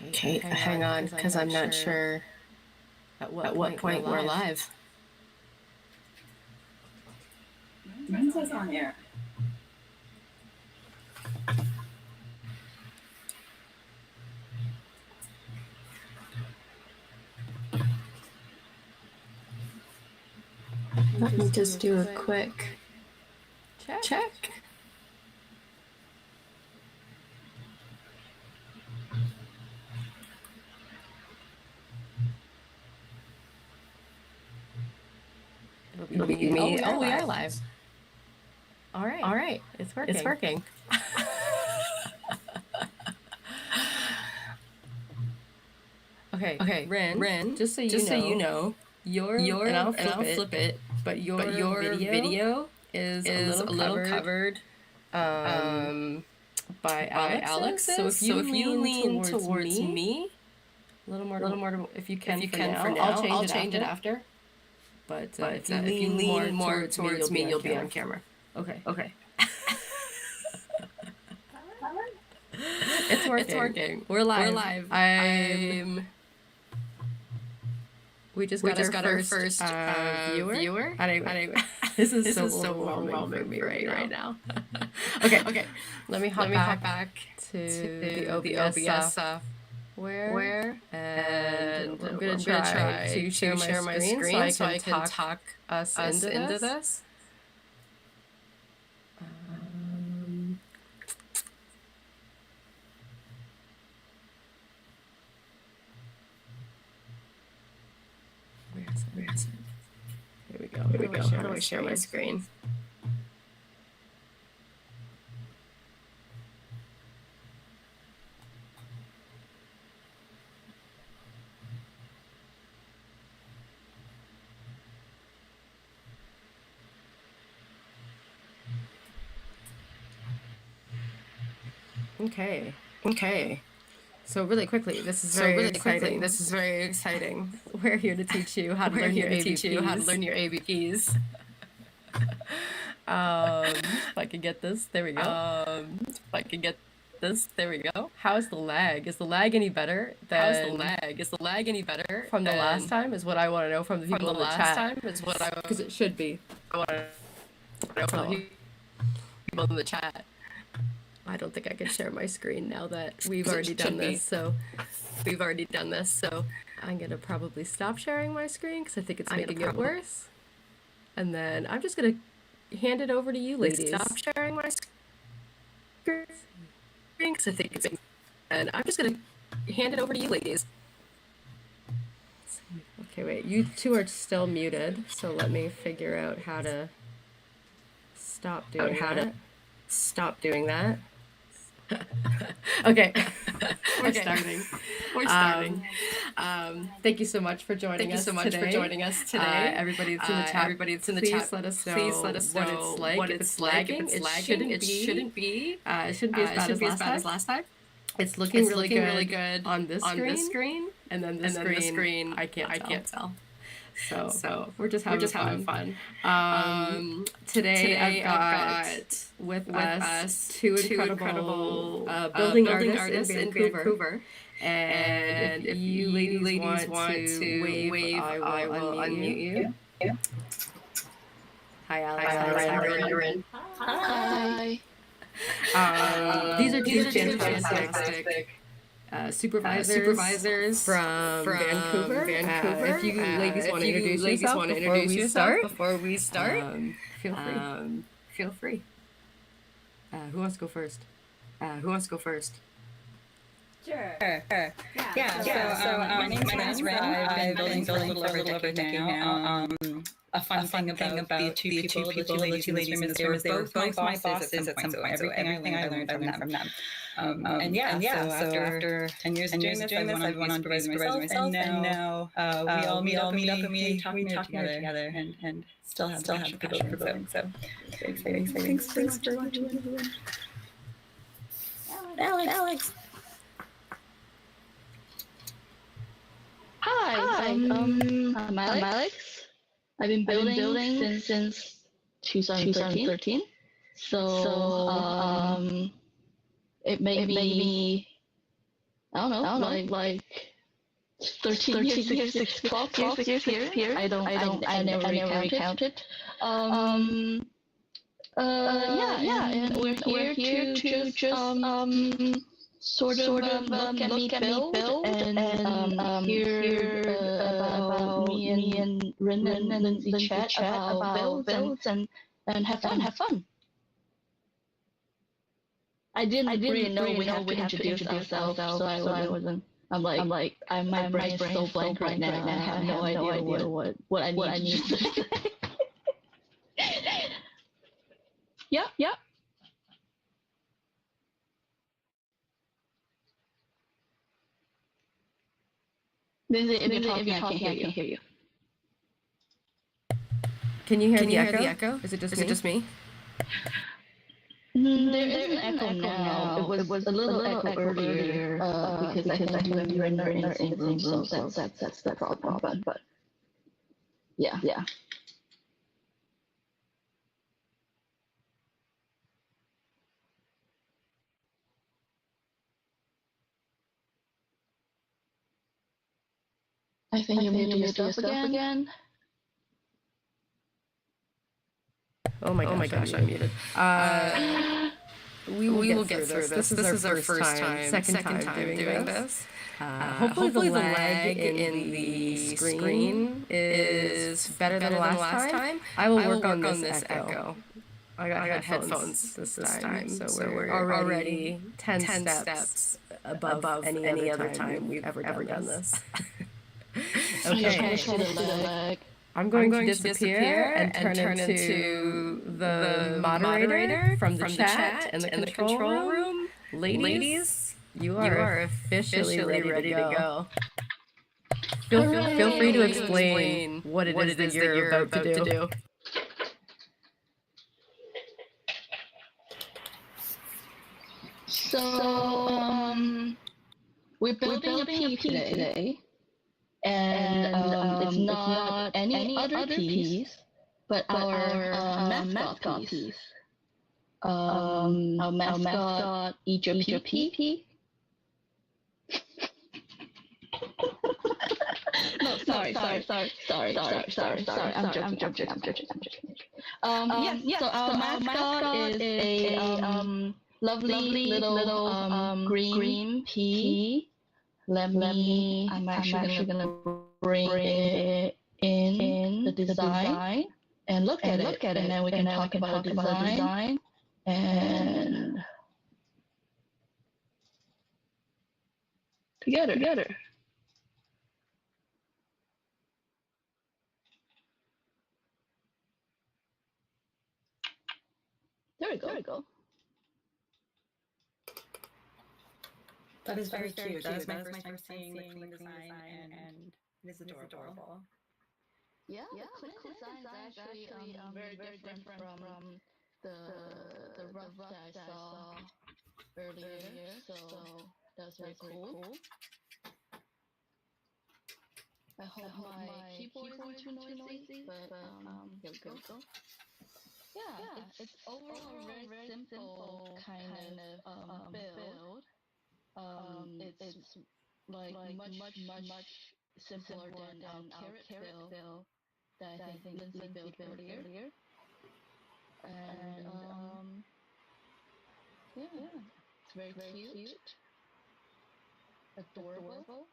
Okay, hang on, because I'm not sure at what point we're live. Mine says on air. Let me just do a quick check. It'll be me. Oh, we are live. All right. It's working. Okay. Rhin, just so you know, your and I'll flip it, but your video is a little covered by Alyx. So if you lean towards me, a little more, if you can for now, I'll change it after. But if you lean more towards me, you'll be on camera. Okay. It's working. We're live. We just got our first viewer. Anyway, this is so overwhelming for me right now. Okay. Let me hop back to the OBS software, and I'm gonna try to share my screen so I can talk us into this. Where is it? Here we go. How do I share my screen? Okay. So really quickly, this is very exciting. We're here to teach you how to learn your ABPs. If I can get this, there we go. How's the lag? Is the lag any better from the last time? Is what I want to know from the people in the chat. Because it should be. I want to know from the people in the chat. I don't think I can share my screen now that we've already done this. So I'm gonna probably stop sharing my screen because I think it's making it worse. And then I'm just gonna hand it over to you, ladies. Stop sharing my screen because I think it's. And I'm just gonna hand it over to you, ladies. Okay, wait. You two are still muted, so let me figure out how to stop doing that. Okay. We're starting. Thank you so much for joining us today. Everybody that's in the chat. Please let us know what it's like. If it's lagging, it shouldn't be as bad as last time. It's looking really good on this screen, and then the screen I can't tell. So we're just having fun. Today I've got with us two incredible building artists in Vancouver. And if you ladies want to wave, I will unmute you. Yeah. Hi, Alyx. Hi, Rhin. Hi. These are two fantastic supervisors from Vancouver. If you ladies want to introduce yourself before we start, feel free. Who wants to go first? Sure. Yeah. So my name's Rhin. I've been building for a little over a decade now. A fun thing about the two people, the two ladies in this room is they were both my bosses at some point. So everything I learned from them. So after 10 years of doing this, I went on to supervise myself, and now we all meet up and we talk together and still have passion for building. So very exciting. Thanks for watching, everyone. Alyx. Hi. I'm Alyx. I've been building since 2013. So it made me I don't know, like 13 years, 12 years here. I never recounted. And we're here to just sort of look at me build and hear about me and Rhin and Lindsay chat about builds and have fun. I didn't really know we have to introduce ourselves, so I wasn't. My brain is so blank right now. I have no idea what I need to say. Yep. Lindsay, if you're talking, I can't hear you. Can you hear the echo? Is it just me? There is an echo now. It was a little echo earlier because I think we're in the same room, so that's the problem. But yeah. I think you muted yourself again. Oh my gosh, I'm muted. We will get through this. This is our first time, second time doing this. Hopefully the lag in the screen is better than last time. I will work on this echo. I got headphones this time, so we're already 10 steps above any other time we've ever done this. Okay. I'm going to disappear and turn into the moderator from the chat and the control room. Ladies, you are officially ready to go. Feel free to explain what it is that you're about to do. So, we're building a piece today. And it's not any other piece, but our mascot piece. Our mascot, Your ABP. No, sorry. I'm joking. So our mascot is a lovely little green pea. I'm actually gonna bring it in the design and look at it, and then we can talk about the design and together. There we go. That is very cute. That is my first time seeing the clean design, and it is adorable. Yeah, the clean design is actually very different from the rough that I saw earlier. So that's very cool. I hope my keyboard isn't too noisy, but here we go. Yeah, it's overall a very simple kind of build. It's like much simpler than our carrot bill that I think Lindsay built earlier. And it's very cute, adorable.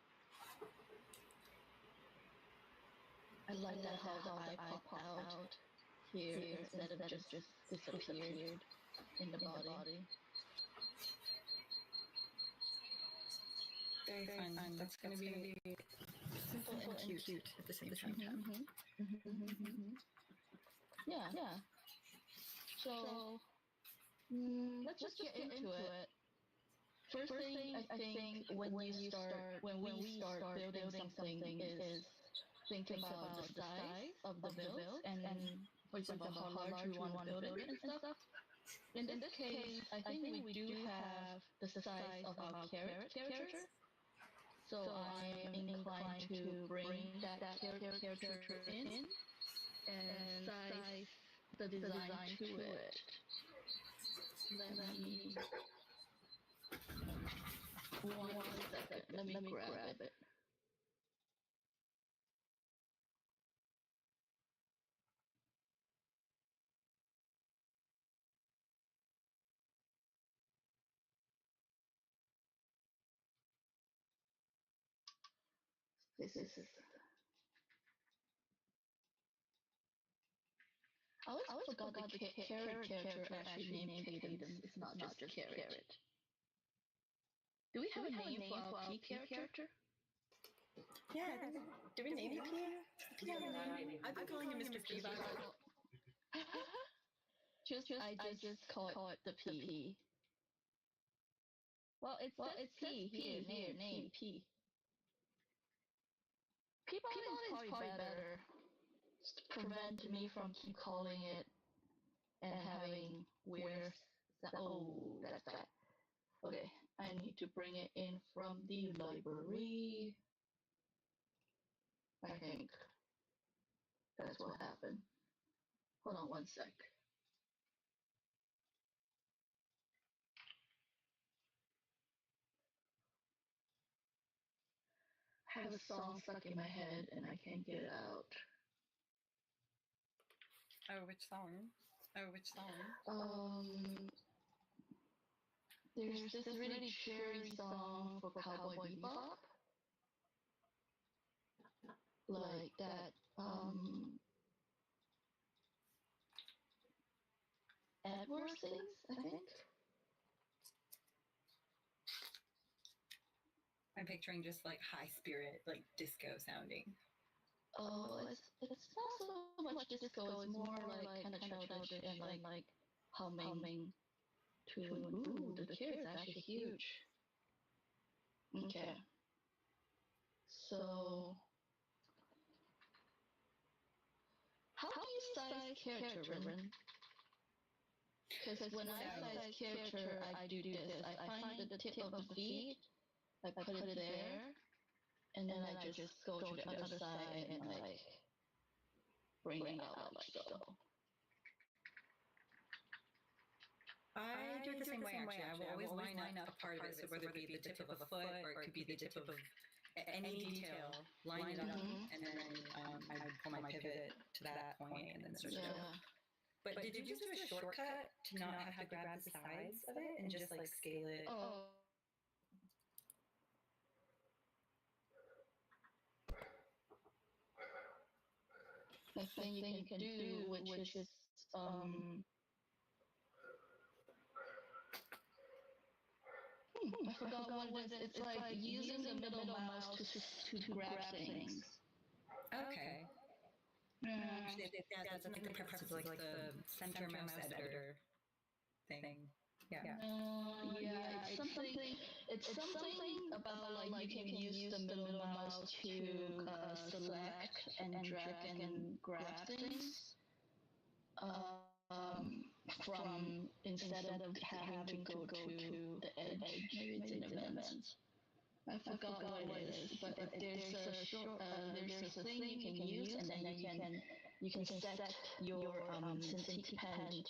I like that how the eye popped out here instead of just disappeared in the body. Very fun. That's going to be simple and cute at the same time. Yeah. So let's just get into it. First thing I think when we start building something is think about the size of the build and for example how large we want to build it and stuff. In this case, I think we do have the size of our character. So I am inclined to bring that character in and size the design to it. Let me 1 second. Let me grab it. This is. I always forgot the carrot character actually named Cadence. It's not just carrot. Do we have a name for our P character? Yeah, do we name it P? I've been calling him Mr. P. I just call it the P. Well, it's P here, name P. P is probably better. Just to prevent me from keep calling it and having weird. Oh, that's bad. Okay, I need to bring it in from the library. I think that's what happened. Hold on 1 sec. I have a song stuck in my head and I can't get it out. Oh, which song? There's this really cheery song for Cowboy Bebop. Like that, Edward sings, I think. I'm picturing just like high spirit, like disco sounding. Oh, it's not so much disco. It's more like kind of childish and like humming tune. Ooh, the key is actually huge. Okay. So, how do you size character, Rin? Because when I size character, I do this. I find the tip of the feet, I put it there, and then I just go to the other side and like bring it out like so. I do it the same way actually. I will always line up a part of it, so whether it be the tip of a foot or it could be the tip of any detail, line it up, and then I pull my pivot to that point and then switch it over. But did you just do a shortcut to not have to grab the sides of it and just like scale it? Oh. The thing you can do, which is I forgot what it is. It's like using the middle mouse to grab things. Okay. That's like the preference of like the center mouse editor thing. Yeah. It's something about like you can use the middle mouse to select and drag and grab things. From instead of having to go to the edge. Maybe it's in events. I forgot what it is, but there's a thing you can use, and then you can set your Cintiq pen.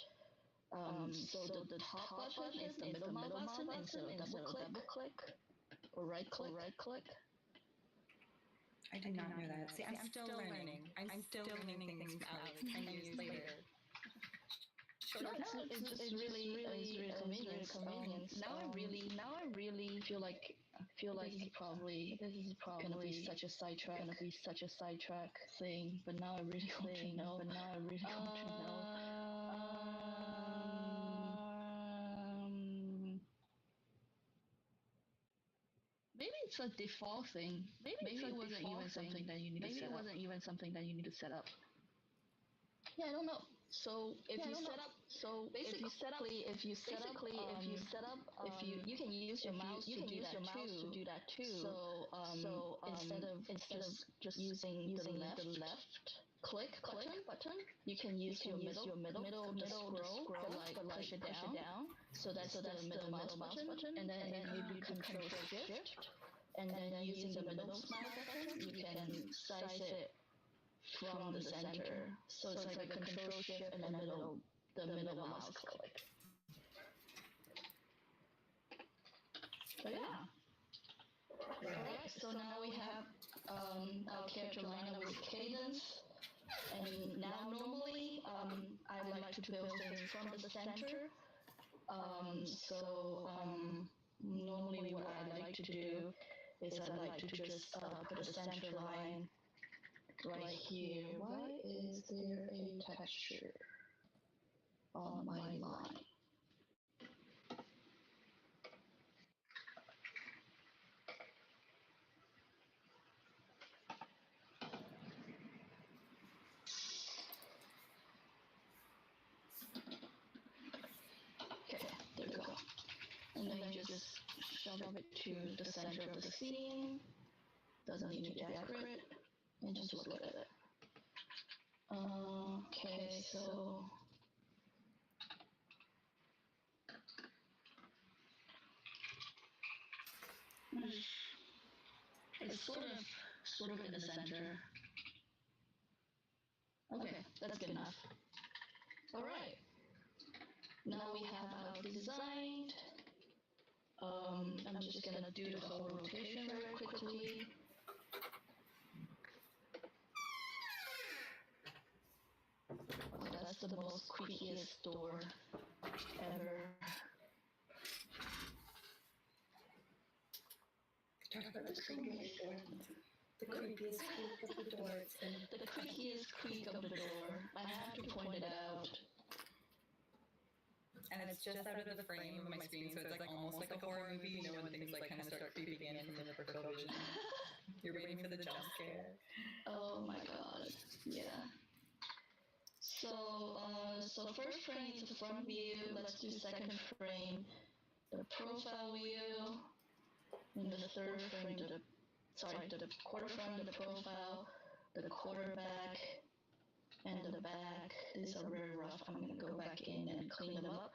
So the top button is the middle mouse button instead of double click or right click. I did not know that. See, I'm still learning. I'm still learning things from Alyx 10 years later. It's really convenient. Now I really feel like this is probably gonna be such a sidetrack thing. But now I really want to know. Maybe it's a default thing. Maybe it wasn't even something that you need to set up. Yeah, I don't know. So if you set up, you can use your mouse to do that too. So instead of just using the left click button, you can use your middle to scroll to like push it down. So that's the middle mouse button, and then if you control shift, and then using the middle mouse button, you can size it from the center. So it's like a control shift and the middle mouse click. But yeah, Alright, so now we have our character line up with cadence. And now normally I like to build things from the center. Normally what I like to do is I like to just put a center line right here. Why is there a texture on my line? Okay, there we go. And then you just shove it to the center of the scene. Doesn't need to be accurate. And just look at it. Okay, so it's sort of in the center. Okay, that's good enough. All right. Now we have our design. I'm just gonna do the whole rotation very quickly. Oh, that's the most creakiest door ever. Talk about the creakiest door. The creepiest creak of the door. The creakiest creak of the door. I have to point it out. And it's just out of the frame of my screen, so it's like almost like a horror movie, you know, when things like kind of start creeping in from the peripheral vision. You're waiting for the jump scare. Oh my god. Yeah. So first frame is the front view. Let's do second frame, the profile view, and the third frame, the quarter front, the profile, the quarterback, and the back. These are very rough. I'm gonna go back in and clean them up.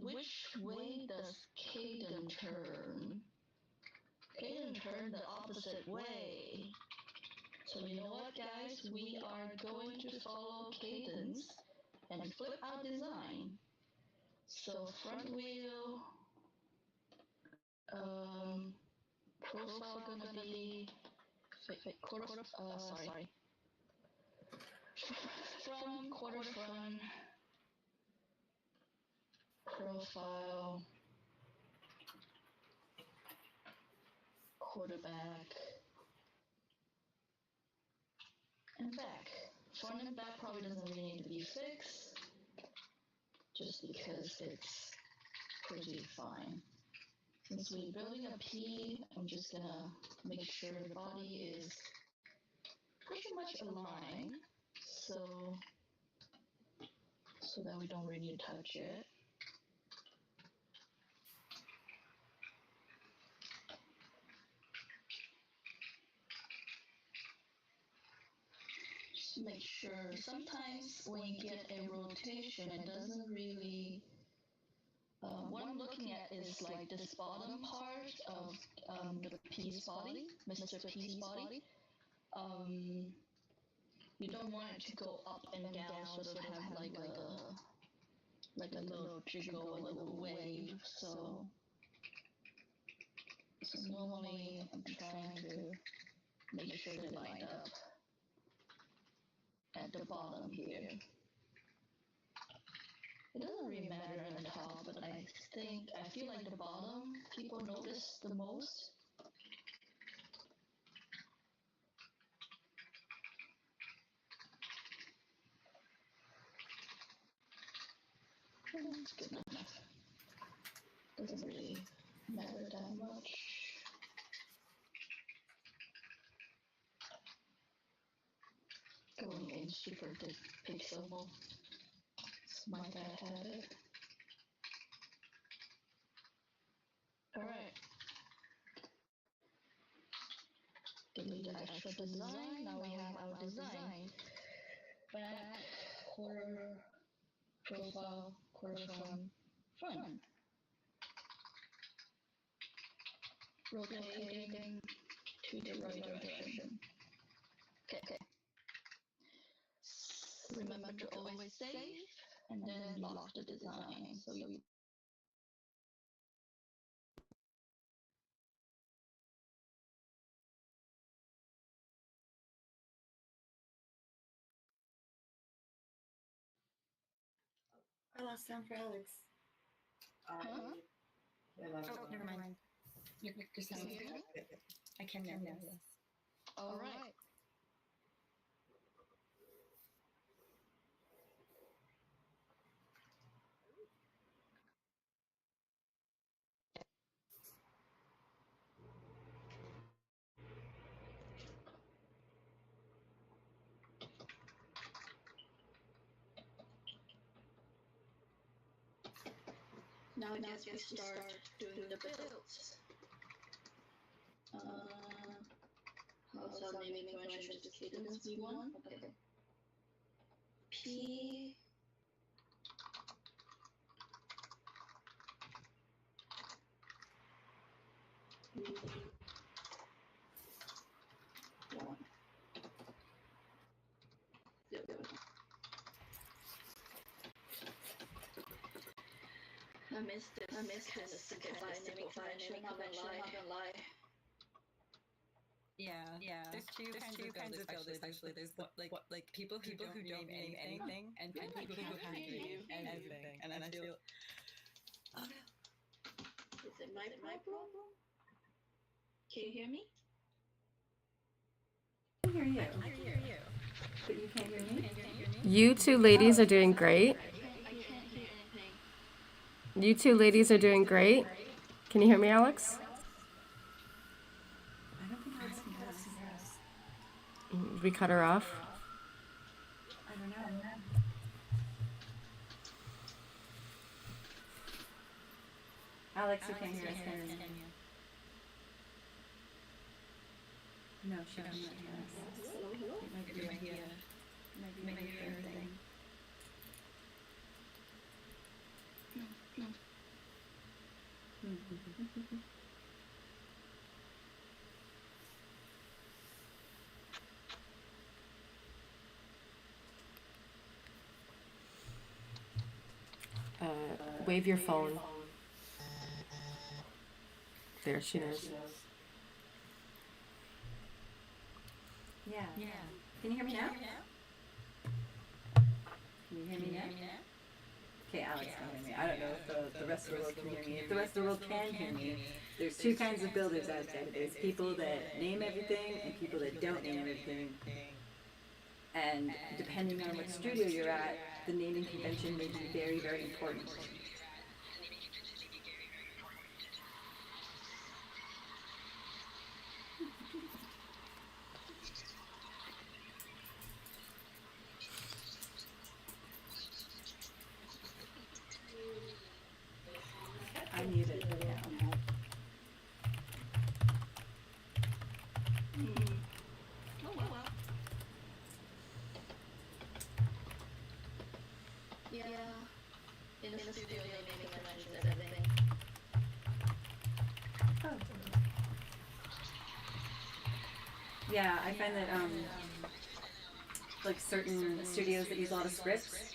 Which way does Caden turn? Caden turned the opposite way. So you know what, guys? We are going to follow cadence and flip our design. So front wheel, profile gonna be from quarter front, profile, quarterback, and back. Front and back probably doesn't really need to be fixed, just because it's pretty fine. Since we're building a P, I'm just gonna make sure the body is pretty much aligned, so that we don't really need to touch it. Just make sure. Sometimes when you get a rotation, it doesn't really. What I'm looking at is like this bottom part of the P's body, Mr. P's body. You don't want it to go up and down, sort of have like a little jiggle, a little wave. So normally I'm trying to make sure they line up at the bottom here. It doesn't really matter on the top, but I feel like the bottom people notice the most. That's good enough. Doesn't really matter that much. Going in super pixelable. It's my bad habit. Alright. Delete the extra design. Now we have our design. Back, quarter, profile, quarter from front. Rotating to the right direction. Okay. Remember to always save and then lock the design so you I lost sound for Alyx. Huh? Oh, never mind. Your sound. Can you hear me? I can now, yes. All right. Now we just start doing the builds. How's our naming convention? Just cadence V1? Okay. P. One. There we go. I missed this. I missed kind of simplified naming convention. Not gonna lie. Yeah. There's two kinds of builders actually. There's like people who don't name anything, and people who can't name everything. And I feel, oh no. Is it my problem? Can you hear me? I can hear you. I can hear you. But you can't hear me? You two ladies are doing great. I can't hear anything. You two ladies are doing great. Can you hear me, Alyx? I don't think Alex can hear us. We cut her off. I don't know. Alex, you can't hear us, can you? No, she can't hear us. It might be right here. It might be her thing. Wave your phone. There, she knows. Yeah. Can you hear me now? Can you hear me now? Okay, Alex can hear me. I don't know if the rest of the world can hear me. If the rest of the world can hear me, there's two kinds of builders out there. There's people that name everything and people that don't name everything. And depending on what studio you're at, the naming convention may be very, very important. I muted it now. Oh well. Yeah. In the studio, naming conventions, everything. Oh. Yeah, I find that like certain studios that use a lot of scripts,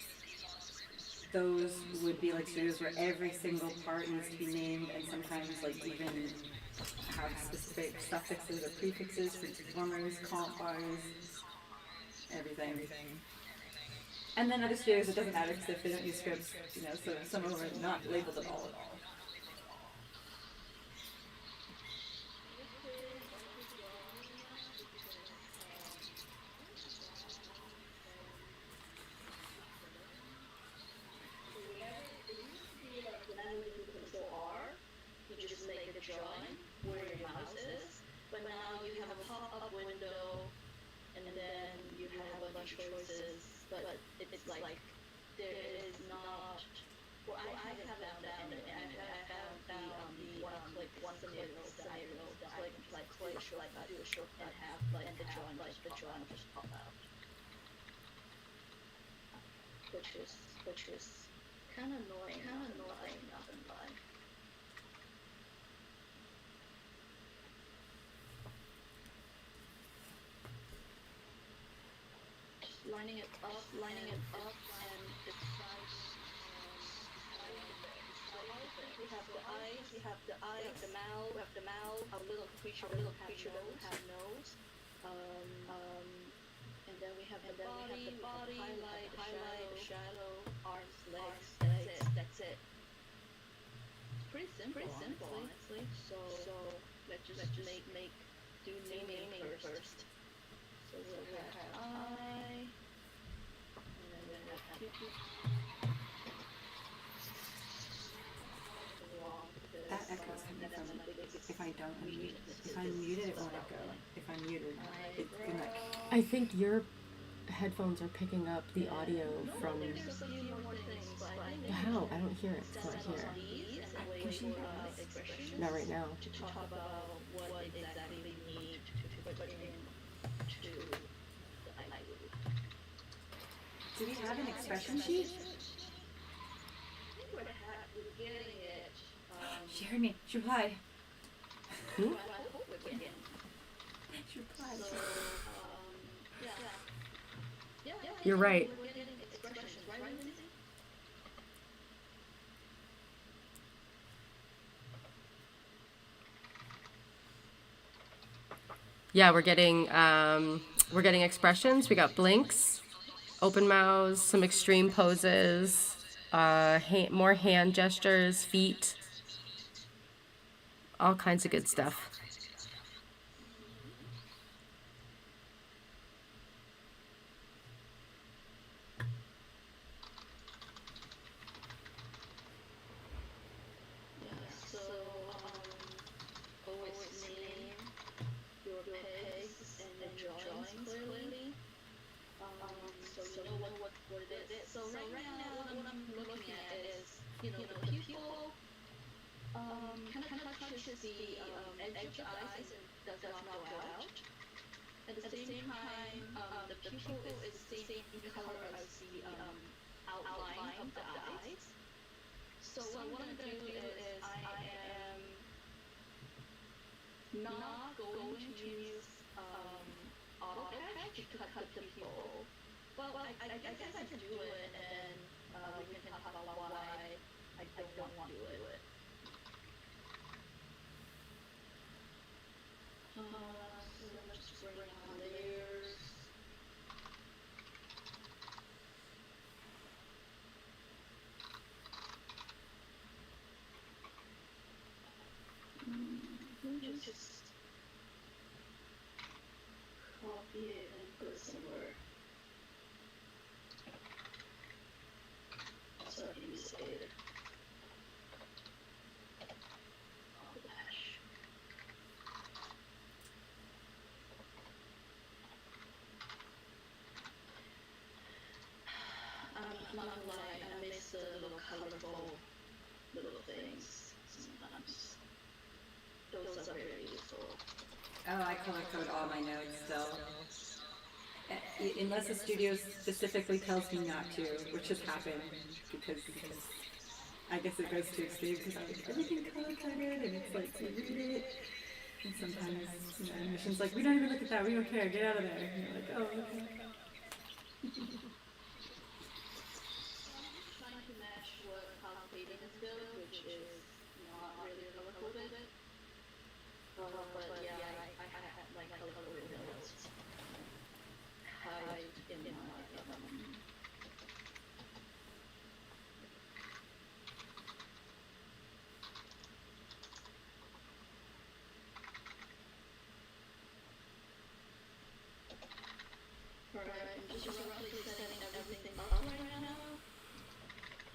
those would be like studios where every single part needs to be named, and sometimes like even have specific suffixes or prefixes for performers, comp bars, everything. And then other studios it doesn't matter because if they don't use scripts, you know, so some of them are not labeled at all. You just make a drawing where your mouse is, but now you have a pop-up window, and then you have a bunch of choices, but it's like, there is not, well, I have that down, and I have the one-click scenario, like click, do a shortcut, and the drawing just pop out. Which is kind of annoying, not gonna lie. Lining it up, and the sides. We have the eyes, we have the mouth, a little creature that will have nose. And then we have the body, highlight, shadow, arms, legs, honestly. So let's just do naming first. So we'll have I, and then we'll have Q. That echoes coming from if I don't unmute. If I'm muted, it won't echo. If I'm muted, it's gonna echo. I think your headphones are picking up the audio from. How? I don't hear it. It's not here. Can she hear us? Not right now. To talk about what exactly we need to put into the iLoop. Do we have an expression sheet? I think we're getting it. She heard me. She replied. I hope we're getting it. She replied. So, yeah. You're right. We're getting expressions, right, Lindsay? Yeah, we're getting expressions. We got blinks, open mouths, some extreme poses, more hand gestures, feet, all kinds of good stuff. Always name your pegs and your drawings clearly. So you know what it is. So right now, what I'm looking at is, the pupil kind of touches the edge of the eyes and does not go out. At the same time, the pupil is the same color as the outline of the eyes. So what I'm going to do is I am not going to use AutoCAD to cut the pupil. Well, I guess I can do it, and we can talk about why I don't want to do it. So let's just bring on layers. Just copy it and put it somewhere. So I can use it later. Oh, gosh. I'm not gonna lie, I miss the little colorful little things sometimes. Those are very useful. Oh, I color code all my notes still. Unless the studio specifically tells me not to, which has happened because I guess it goes to extreme because I'm like, everything color coded and it's like, you read it. And sometimes, admission's like, we don't even look at that, we don't care, get out of there. And you're like, oh, okay. Trying to match how fading is built, which is not really color coded. But yeah, I have like color coded notes. Hide in my Alright, I'm just roughly setting everything up right now.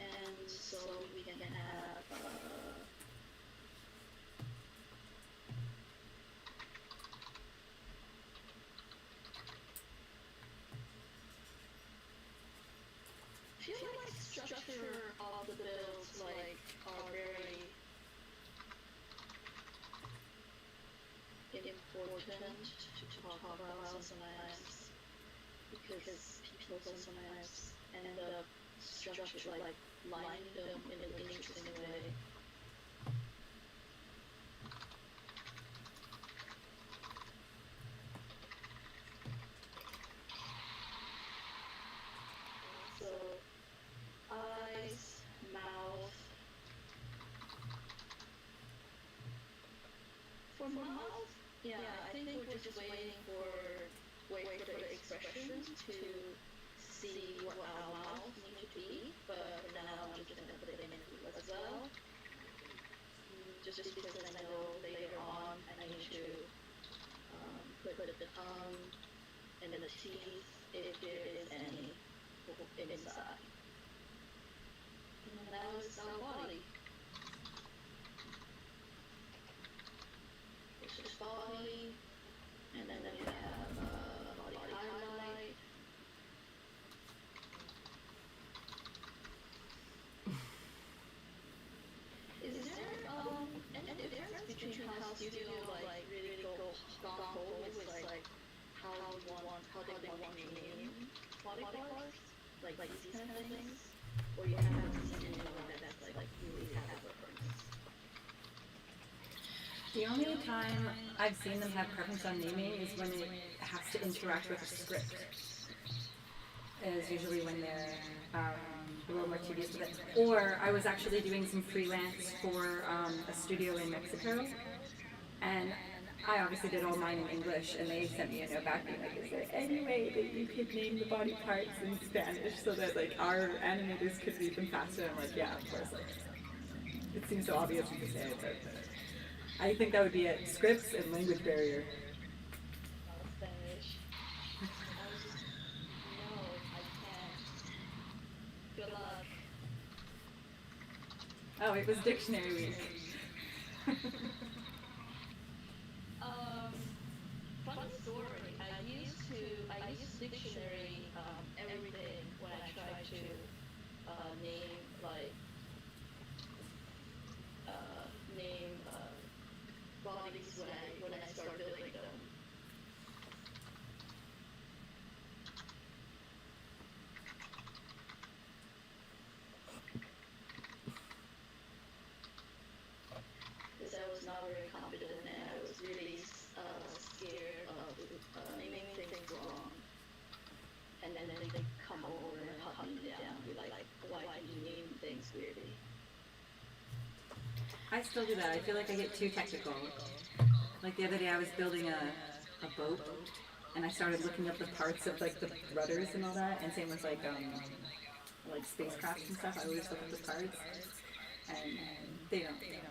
And so we can have I feel like structure of the builds are very important to talk about sometimes because people sometimes end up structured lining them in an interesting way. So, eyes, mouth. For mouth, yeah, I think we're just waiting for the expressions to see what our mouth needs to be, but for now I'm just gonna put it in as well. just because I know later on I need to put the tongue and the teeth if there is any inside. And that was our body. It's just body, and then we have body highlight. Is there any difference between how studio like really gone forward with like how they want to name body parts, like these kind of things, or you haven't seen anyone that's like really has a preference? The only time I've seen them have preference on naming is when it has to interact with a script. Is usually when they're a little more tedious with it. Or I was actually doing some freelance for a studio in Mexico, and I obviously did all mine in English, and they sent me a note back being like, is there any way that you could name the body parts in Spanish so that like our animators could read them faster? And I'm like, yeah, of course. Like, it seems so obvious to say it, but I think that would be it. Scripts and language barrier. Spanish. I was just, no, I can't. Good luck. Oh, it was dictionary week. Funny story. I used dictionary everything when I tried to name bodies when I start building them. Because I was not very confident and I was really scared of naming things wrong. And then they come over and hunt me down and be like, why do you name things weirdly? I still do that. I feel like I get too technical. Like the other day I was building a boat, and I started looking up the parts of like the rudders and all that, and same with like spacecraft and stuff. I always look up the parts, and they don't care.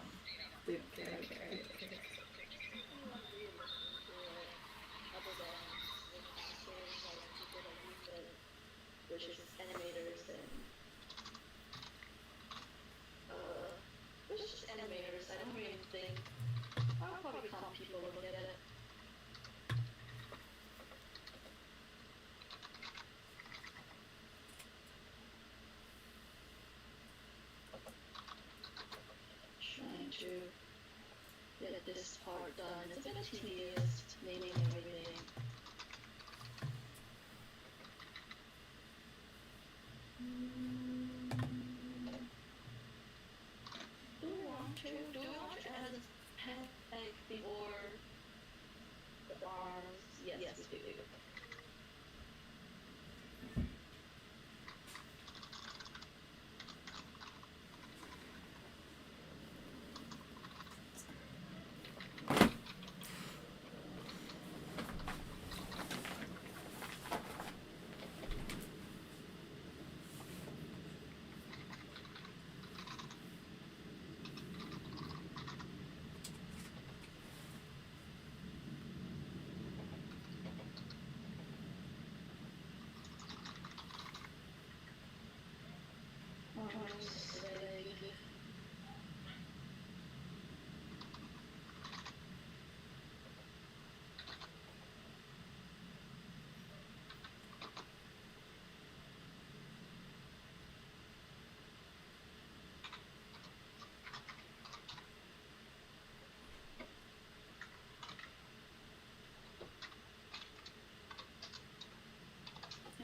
Which is animators and which is animators. I don't really think I'll probably call people look at it. Trying to get this part done. It's a bit tedious naming everything. Do we want to add a pen egg before the arms? Yes, we do.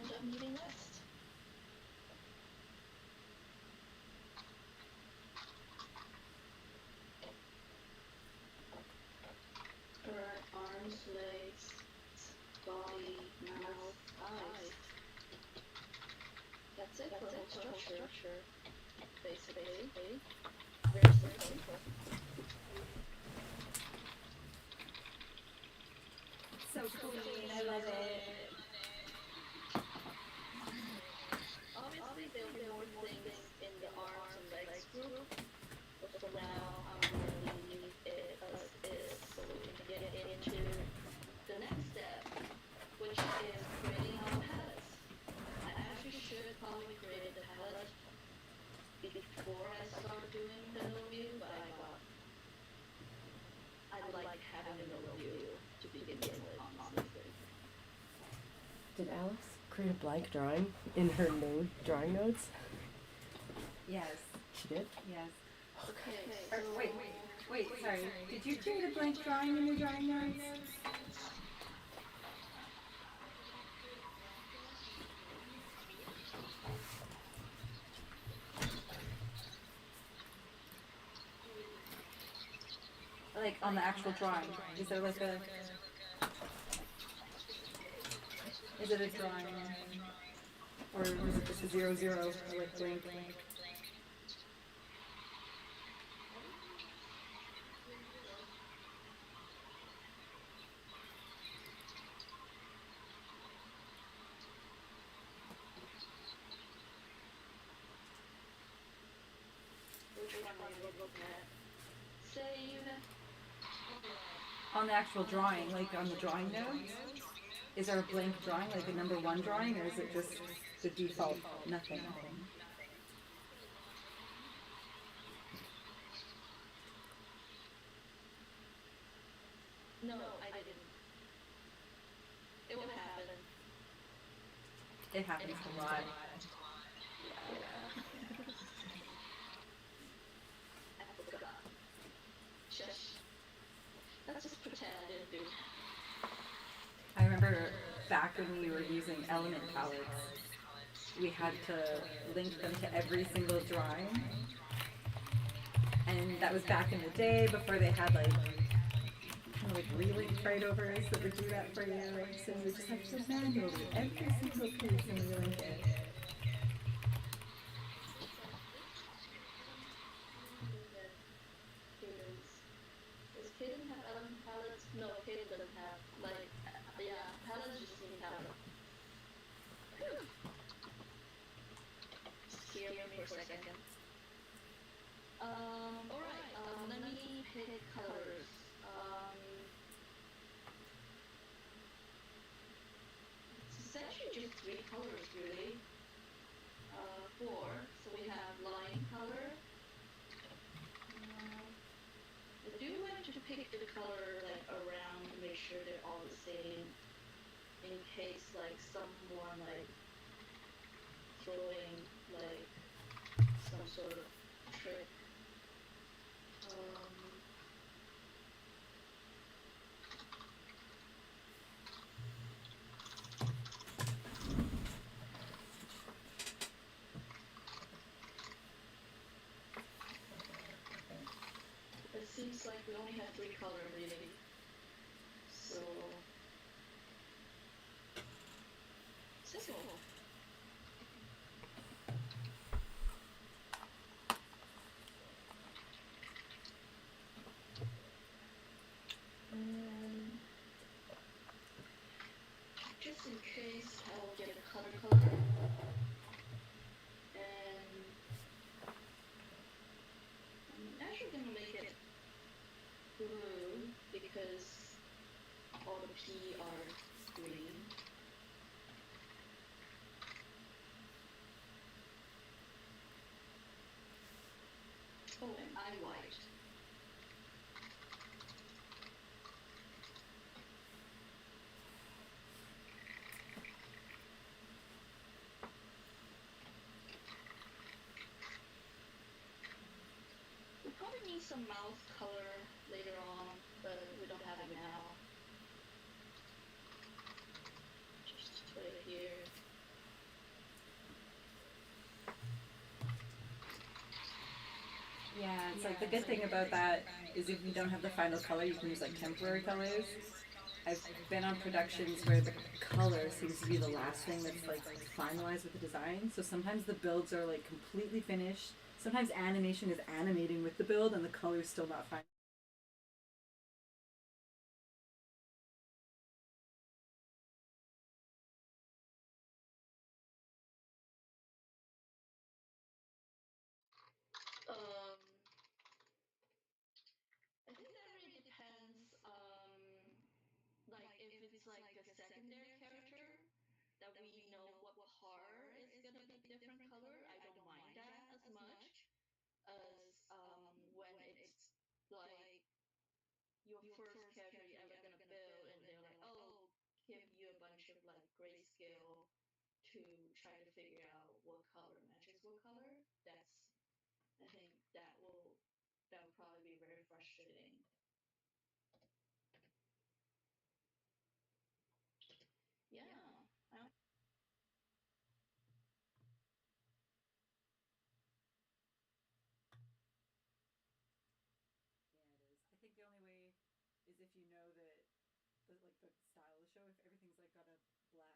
And I'm eating this. Alright, arms, legs, body, mouth, eyes. That's it for the whole structure, basically. Very simple. So clean, I love it. Obviously, there'll be more things in the arms and legs group, but for now, I'm learning new probably created the palette before I started doing the overview, but I thought I like having an overview to begin with, honestly. Did Alex create a blank drawing in her drawing notes? Yes. She did? Yes. Okay, so wait, sorry. Did you create a blank drawing in your drawing notes? Like on the actual drawing, is there like a? Is it a drawing, or is it just a 0, 0, or like blank? which one are you looking at? Save. On the actual drawing, like on the drawing notes, is there a blank drawing, like a number 1 drawing, or is it just the default nothing? No, I didn't. It will happen. It happens a lot. I forgot. Shush. Let's just pretend I didn't do. I remember back when we were using element palettes, we had to link them to every single drawing. And that was back in the day before they had like kind of like relink right overs that would do that for you. So you just have to manually every single piece and relink it. Does Kaden have element palettes? No, Kaden doesn't have. Like, yeah, palettes just need palette. Hear me for a second. Alright, let me pick colors. It's essentially just 3 colors, really. 4. So we have line color. I do like to pick the color like around to make sure they're all the same, in case like someone like throwing like some sort of trick. It seems like we only have 3 colors really. So simple. And just in case I'll get a color. And I'm actually gonna make it blue because all the P are green. Oh, and I white. We probably need some mouth color later on, but we don't have it now. Just put it here. Yeah, it's like the good thing about that is if you don't have the final color, you can use like temporary colors. I've been on productions where the color seems to be the last thing that's like finalized with the design. So sometimes the builds are like completely finished. Sometimes animation is animating with the build and the color's still not final. I think that really depends, like if it's like a secondary character that we know what car is gonna be different color, I don't mind that as much as when it's like your first character you're ever gonna build, and they're like, oh, give you a bunch of like grayscale to try to figure out what color matches what color. I think that will probably be very frustrating. Yeah. I think the only way is if you know that the style of the show, if everything's like got a black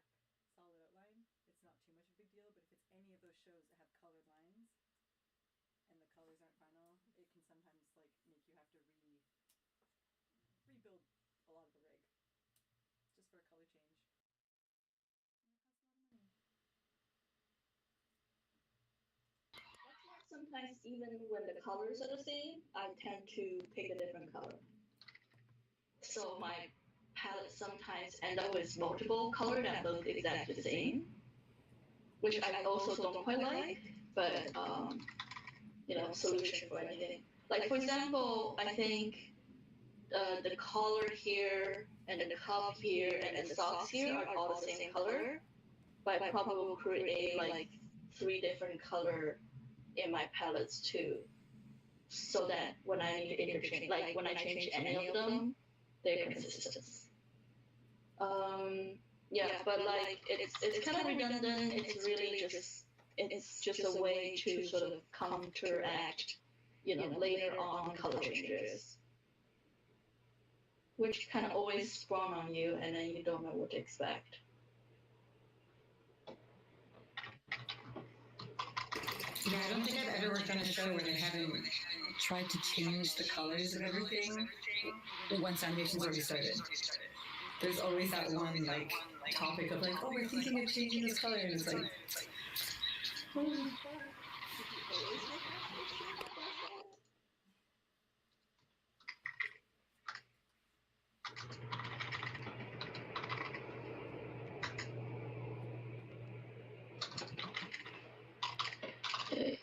solid outline, it's not too much of a big deal. But if it's any of those shows that have colored lines and the colors aren't final, it can sometimes like make you have to rebuild a lot of the rig just for a color change. And it costs a lot of money. Sometimes even when the colors are the same, I tend to pick a different color. So my palette sometimes end up with multiple colors that look exactly the same, which I also don't quite like, but solution for anything. Like for example, I think the collar here and the cuff here and the socks here are all the same color, but I probably will create like 3 different color in my palettes too, so that when I need to interchange, like when I change any of them, they're consistent. But like it's kind of redundant. It's really just a way to sort of counteract, later on color changes, which kind of always spawn on you, and then you don't know what to expect. Yeah, I don't think I've ever worked on a show where they haven't tried to change the colors of everything once animation's already started. There's always that one like topic of like, oh, we're thinking of changing this color, and it's like, Okay,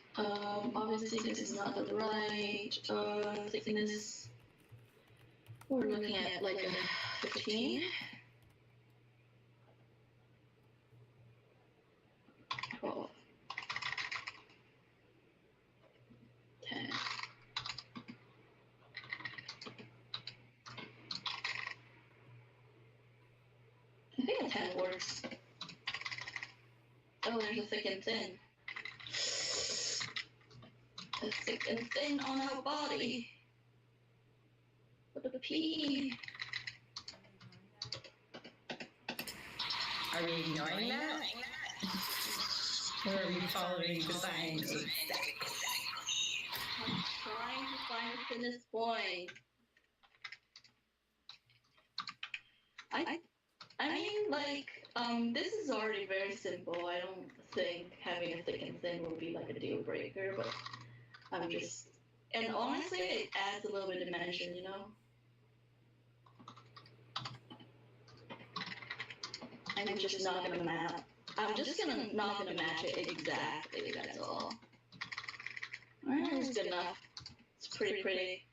obviously this is not the right thickness. We're looking at like a 15. 12. 10. I think a 10 works. Oh, there's a thick and thin. A thick and thin on our body. With a P. are we ignoring that? Or are we following the signs? I'm trying to find a thinnest point. I mean, like, this is already very simple. I don't think having a thick and thin will be like a deal breaker, but I'm just, and honestly, it adds a little bit of dimension, I'm just not gonna map. I'm just not gonna match it exactly, that's all. Alright, it's good enough. It's pretty.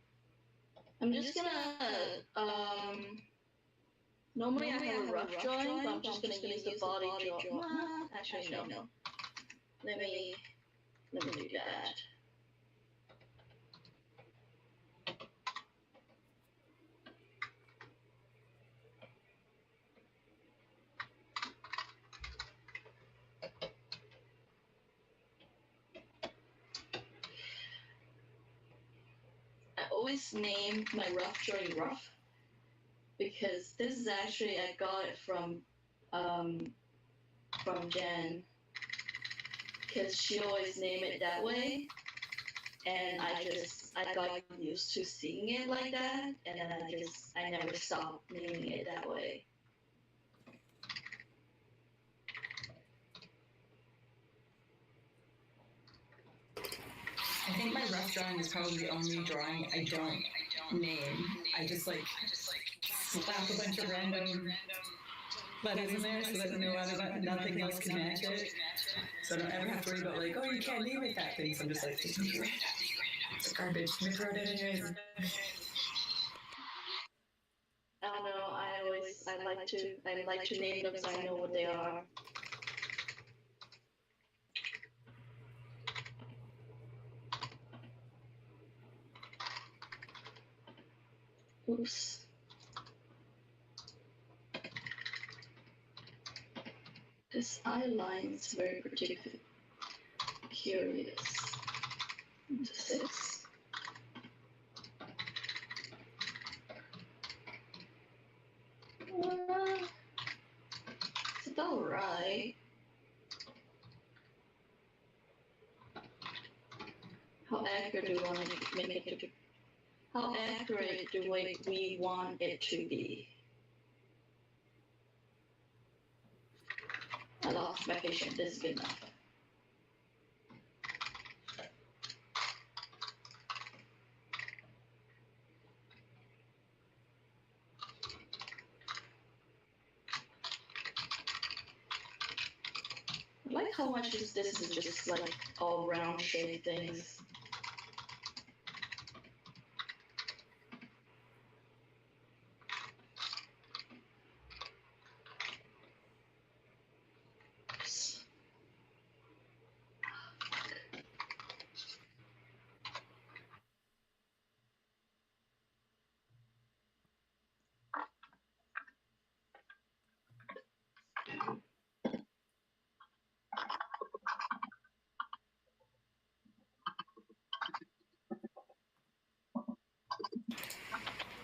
I'm just gonna, normally I have a rough drawing, but I'm just gonna use the body draw. Actually, no. Let me do that. I always name my rough drawing rough, because this is actually, I got it from Jen, because she always named it that way, and I got used to seeing it like that, and then I never stopped naming it that way. I think my rough drawing is probably the only drawing I don't name. I just like slap a bunch of random letters in there so that nothing else can match it. So I don't ever have to worry about like, oh, you can't name it that thing. So I'm just like, just make it random. It's garbage. Make it anyways. I don't know. I like to name them so I know what they are. Oops. This eye line is very particular. Curious. 6. It's about right. How accurate do we want to make it to? How accurate do we want it to be? I lost my patience. This is good enough. I like how much this is just like all round shaped things.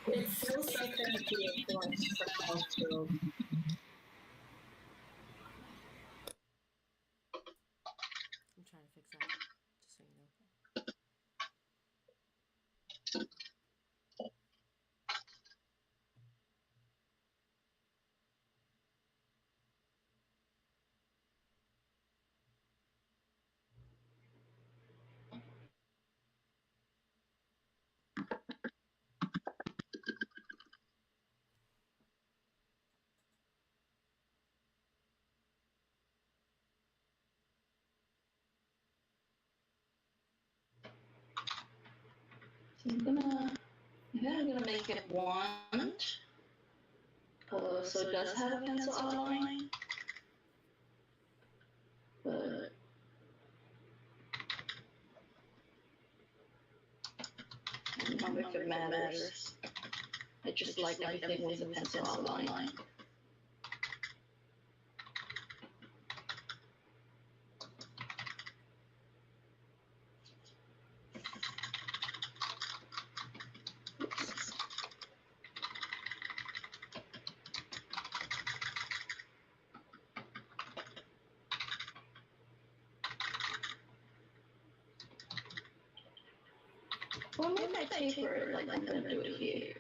It's still something to be enforced for. I'm trying to fix that, just so you know. So I'm gonna make it want. So it does have a pencil outline, but I don't know if it matters. I just like everything with a pencil outline. Well, maybe I taper it like I'm gonna do it here.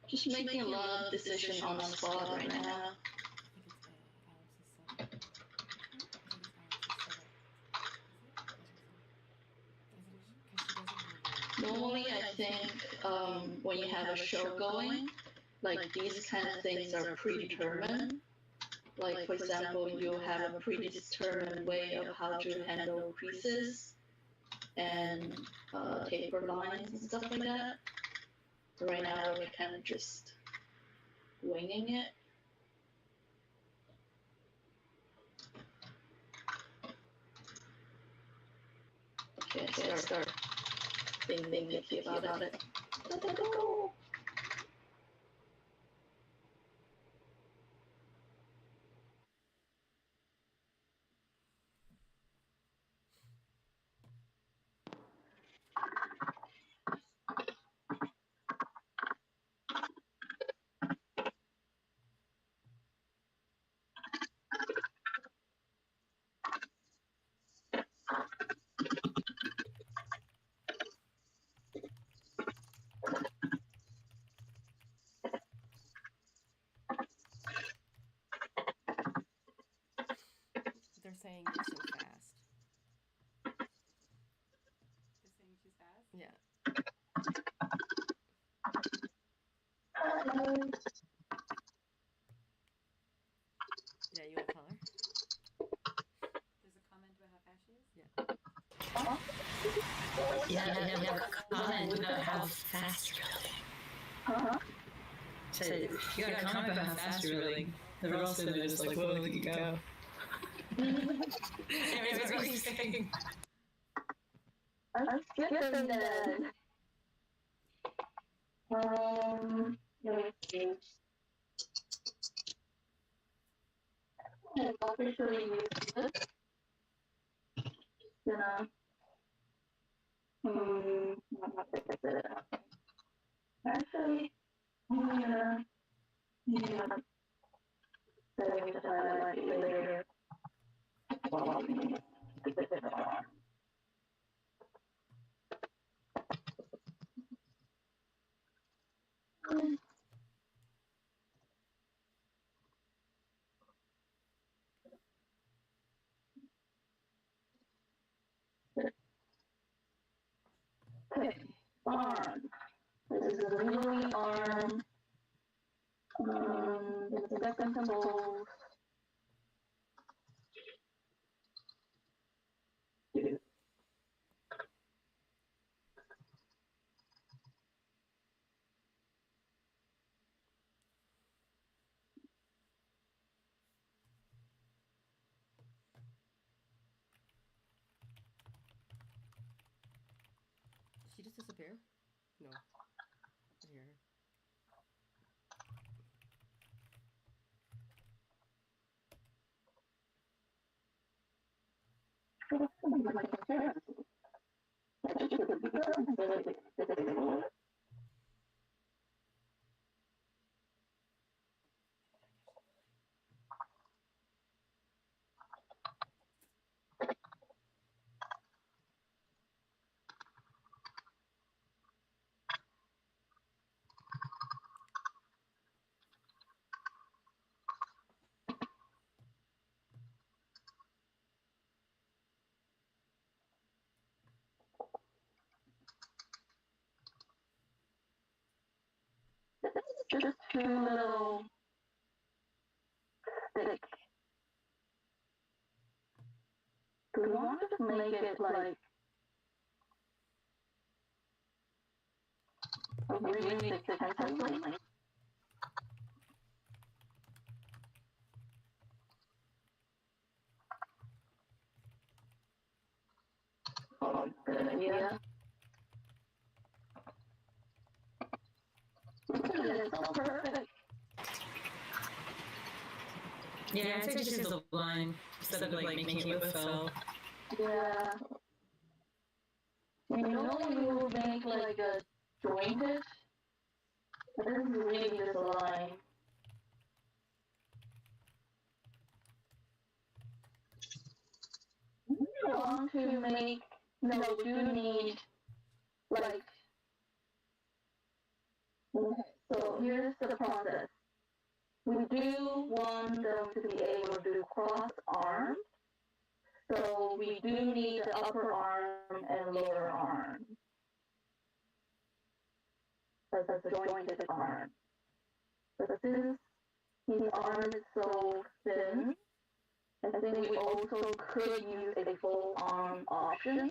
Just making a lot of decisions on the spot right now. Normally, I think when you have a show going, like these kind of things are predetermined. Like, for example, you have a predetermined way of how to handle creases and taper lines and stuff like that. But right now, we're kind of just winging it. Okay, start being picky about it. Go. Yeah. Yeah, you want to tell her? There's a comment about how fast she is? Yeah. Yeah, we have a comment about how fast you're building. So you got a comment about how fast you're building. The rest of it is like, whoa, look at you go. Anyways, what were you saying? I'm skipping then. Let me see. I'll officially use this. Gonna, not fix it. Actually, I'm gonna save the highlight later. Okay, arm. This is a really arm. The second compose. Did she just disappear? No. I hear her. Just two little sticks. Do we want to make it like a really thick template? Oh, good idea. It's so perfect. Yeah, I'd say just use the line instead of like making it with fill. Yeah. You know when you will make like a jointed? But this is really just a line. We want to make, no, we do need like, okay, so here's the process. We do want them to be able to cross arms. So we do need the upper arm and lower arm. That's a jointed arm. But since his arm is so thin, I think we also could use a full arm option.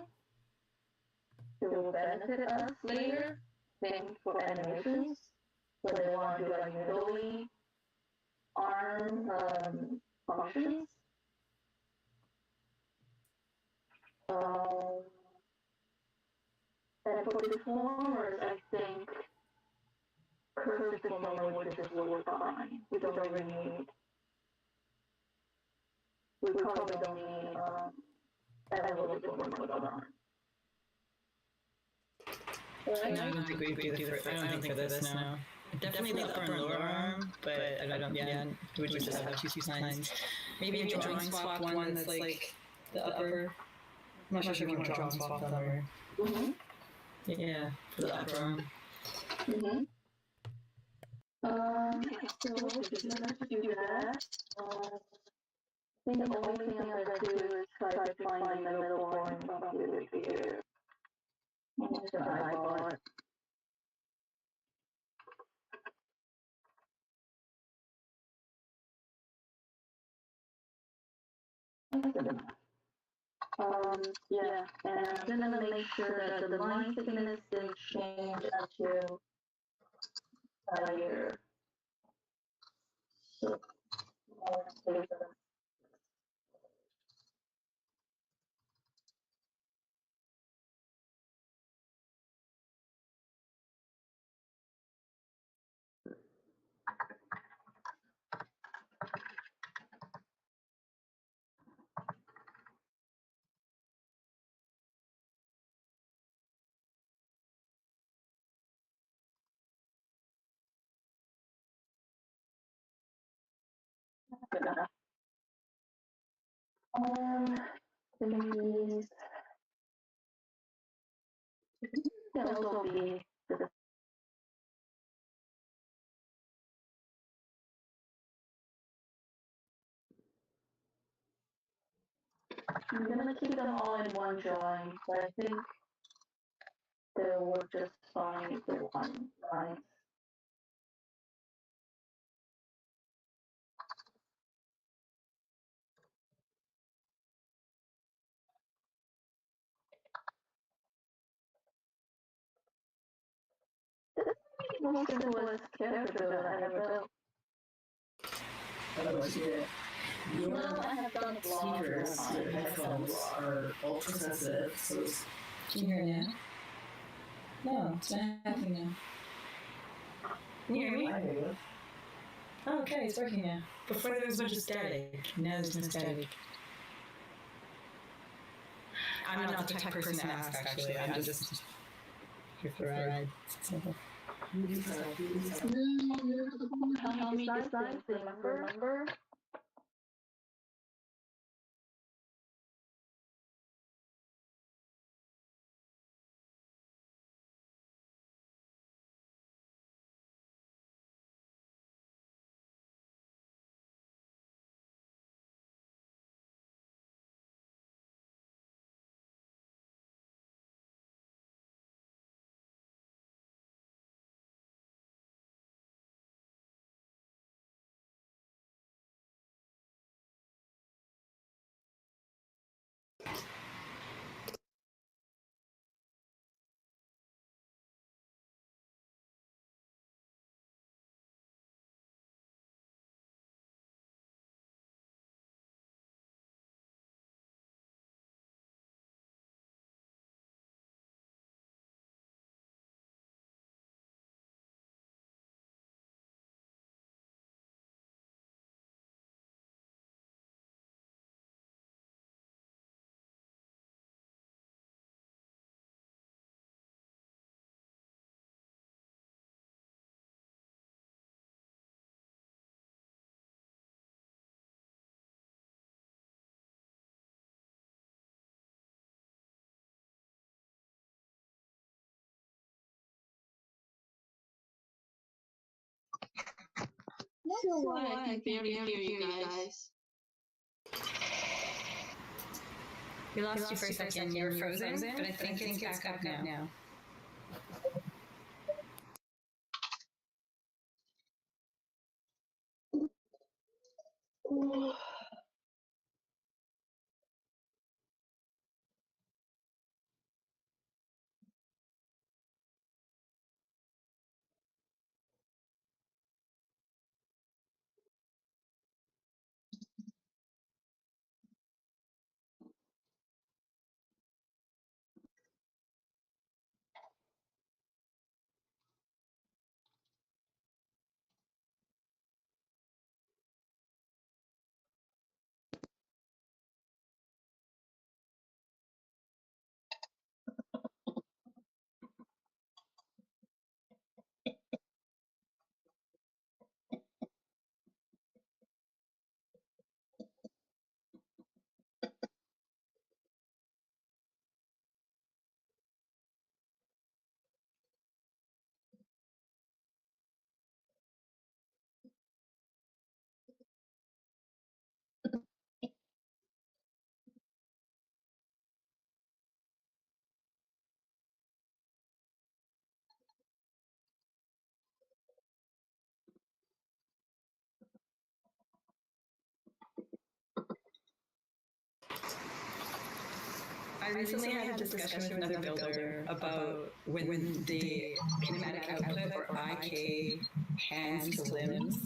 It will benefit us later, think for animations, when they want to do like middle arm functions. And for deformers, I think curved deformer would just work fine. We don't really need, we probably don't need angle deformer for the arm. Right? No, I don't think we do for, I don't think for this now. Definitely the upper and lower arm, but I don't, yeah, we would just have two lines. Maybe a drawing swap one that's like the upper. I'm not sure if you want to drawing swap that or. Mm-hmm. Yeah, for the upper arm. Mm-hmm. So let's do that. I think the only thing I'm going to do is try to find the middle point from here to here. And that I bought. Yeah, and I'm gonna make sure that the line thickness didn't change until your so more space. Good enough. Please. That also be the I'm gonna keep them all in one drawing, but I think they'll work just fine if they're one line. This is the most simplest character build I ever built. Oh, yeah. Your No, I have done speakers, your headphones are ultra sensitive, so Can you hear now? No, it's not happening now. Can you hear me? I hear you. Oh, okay, it's working now. Before there was a bunch of static. Now there's no static. I'm not the tech person to ask, actually. I'm just here for a ride. How many designs, remember? Not sure why I can barely hear you guys. We lost you for a second. You were frozen, but I think it's back up now. I recently had a discussion with another builder about when the kinematic output for IK hands to limbs.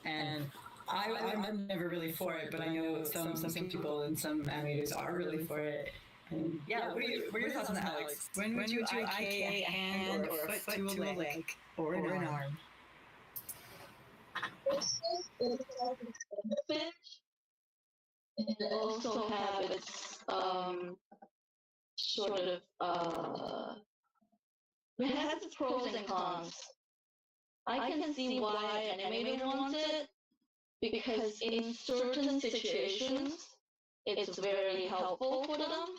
And I'm never really for it, but I know some people and some animators are really for it. And yeah, what are your thoughts on that, Alyx? When would you IK a hand or a foot to a leg or an arm? It also have its sort of it has its pros and cons. I can see why an animator wants it because in certain situations it's very helpful for them.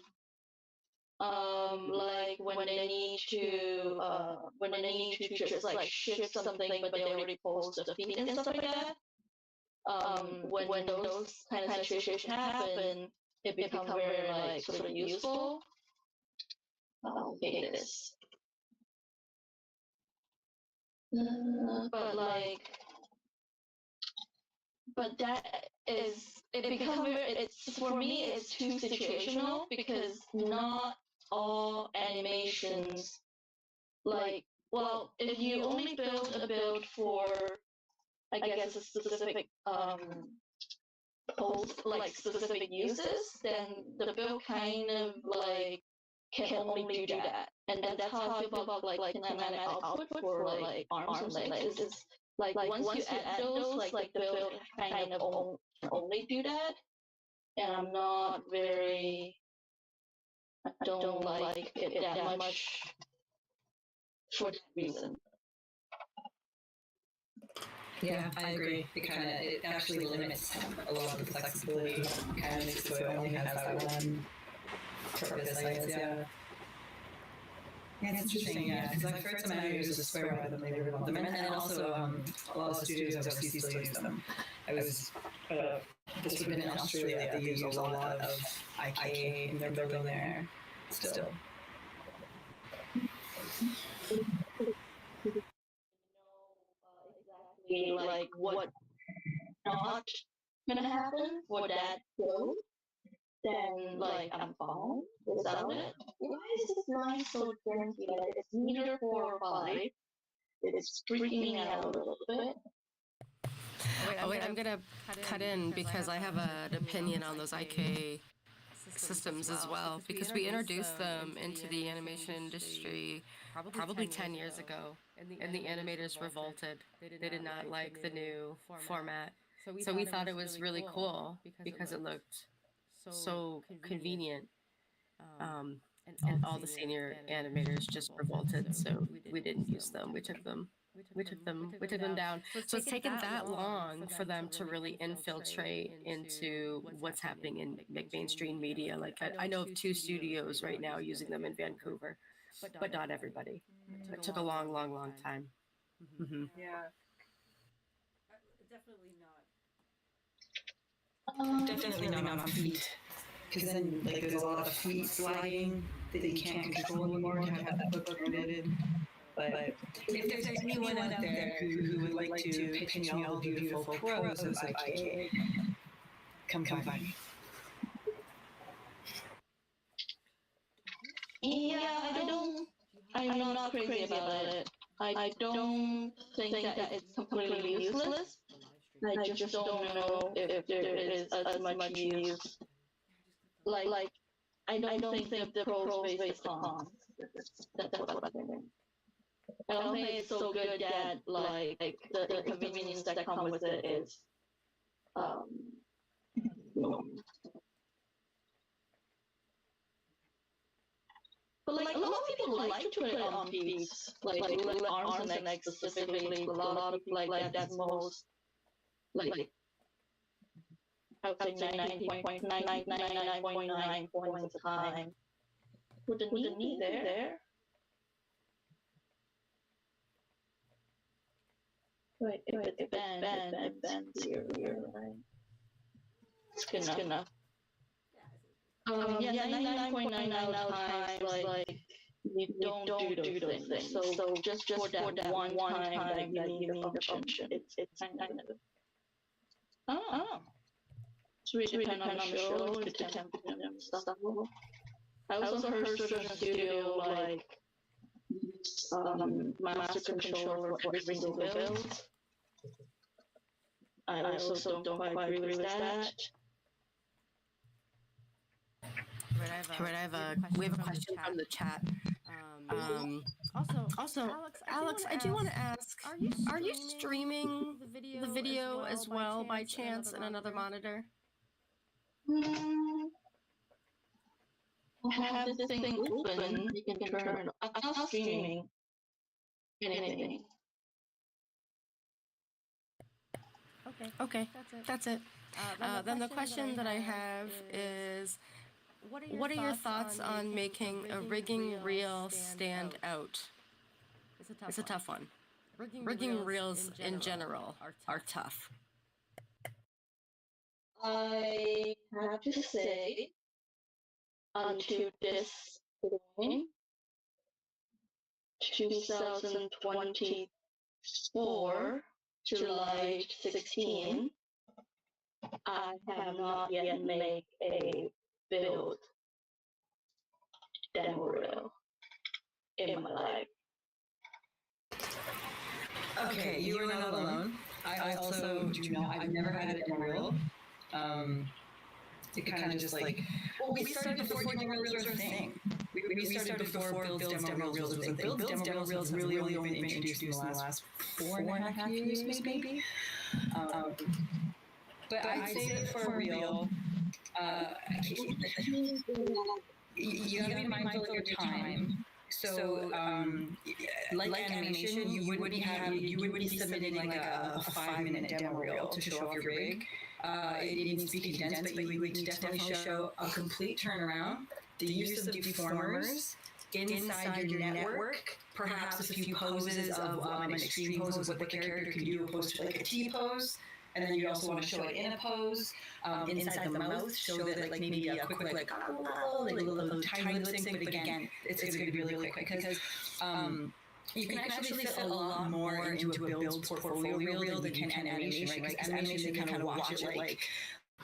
Like when they need to just like shift something, but they already post the feet and stuff like that. When those kind of situations happen, it becomes very like sort of useful. Okay, this. But that is it's for me it's too situational because not all animations if you only build a build for I guess a specific specific uses, then the build kind of like can only do that. And that's how I feel about like kinematic output for like arms and legs is like once you add those, like the build kind of only do that. And I don't like it that much for that reason. Yeah, I agree. It actually limits a lot of the flexibility. Kind of makes it only has that one purpose, I guess. Yeah, it's interesting. Yeah, because I've heard some animators just swear by them. They really love them, and then also a lot of studios overseas still use them. I was this would have been in Australia. They use a lot of IK in their building there still. Like what not gonna happen for that build, then like I'm fine without it. Why is this line so janky? Like it's meter 4 or 5. It's freaking me out a little bit. Oh wait, I'm gonna cut in because I have an opinion on those IK systems as well, because we introduced them into the animation industry probably 10 years ago, and the animators revolted. They did not like the new format. So we thought it was really cool because it looked so convenient. And all the senior animators just revolted, so we didn't use them. We took them down. So it's taken that long for them to really infiltrate into what's happening in mainstream media. Like I know of 2 studios right now using them in Vancouver, but not everybody. It took a long time. Mm-hmm. Yeah. Definitely not on feet. Because then, like, there's a lot of feet sliding that you can't control anymore to have that foot grounded. But if there's anyone out there who would like to pitch me all the beautiful pros of IK, come find me. Yeah, I'm not crazy about it. I don't think that it's completely useless. I just don't know if there is as much use. Like I don't think the pros face the cons. That's what I think. I don't think it's so good that like the inconvenience that come with it is but like a lot of people like to put it on feet, like arms and legs specifically. A lot of people like that's most like I would say 99.999.9 points of time. With the knee there. Wait, if it's bend, it bends here, right? It's good enough. Yeah, 99.99 times, like, you don't do those things. So just for that one time that you need the function, it's kind of, I don't know. It's really depend on the show, it's the temp and stuff. I also heard certain studio like master controller for every single build. I also don't quite agree with that. We have a question from the chat. Also, Alex, I do want to ask: Are you streaming the video as well by chance in another monitor? I have this thing open. You can turn it on. I'm not streaming anything. Okay, that's it. Then the question that I have is, what are your thoughts on making a rigging reel stand out? It's a tough one. Rigging reels in general are tough. I have to say, until this point, 2024, July 16, I have not yet made a build demo reel in my life. Okay, you are not alone. I also do not. I've never had a demo reel. It kind of just like, well, we started before demo reels were a thing. We started before Build's demo reels was a thing. Build's demo reels have really only been introduced in the last 4.5 years, maybe. But I'd say that for real, you gotta be mindful of your time. So, like animation, you wouldn't be submitting like a 5-minute demo reel to show off your rig. It needs to be condensed, but you would need to definitely show a complete turnaround, the use of deformers inside your network, perhaps a few poses of an extreme pose of what the character could do opposed to like a T pose. And then you also want to show it in a pose, inside the mouth, show that like maybe a quick like a little tiny lip sync, but again, it's going to be really quick because you can actually fit a lot more into a build portfolio reel than you can animation, right? Because animation, you kind of watch it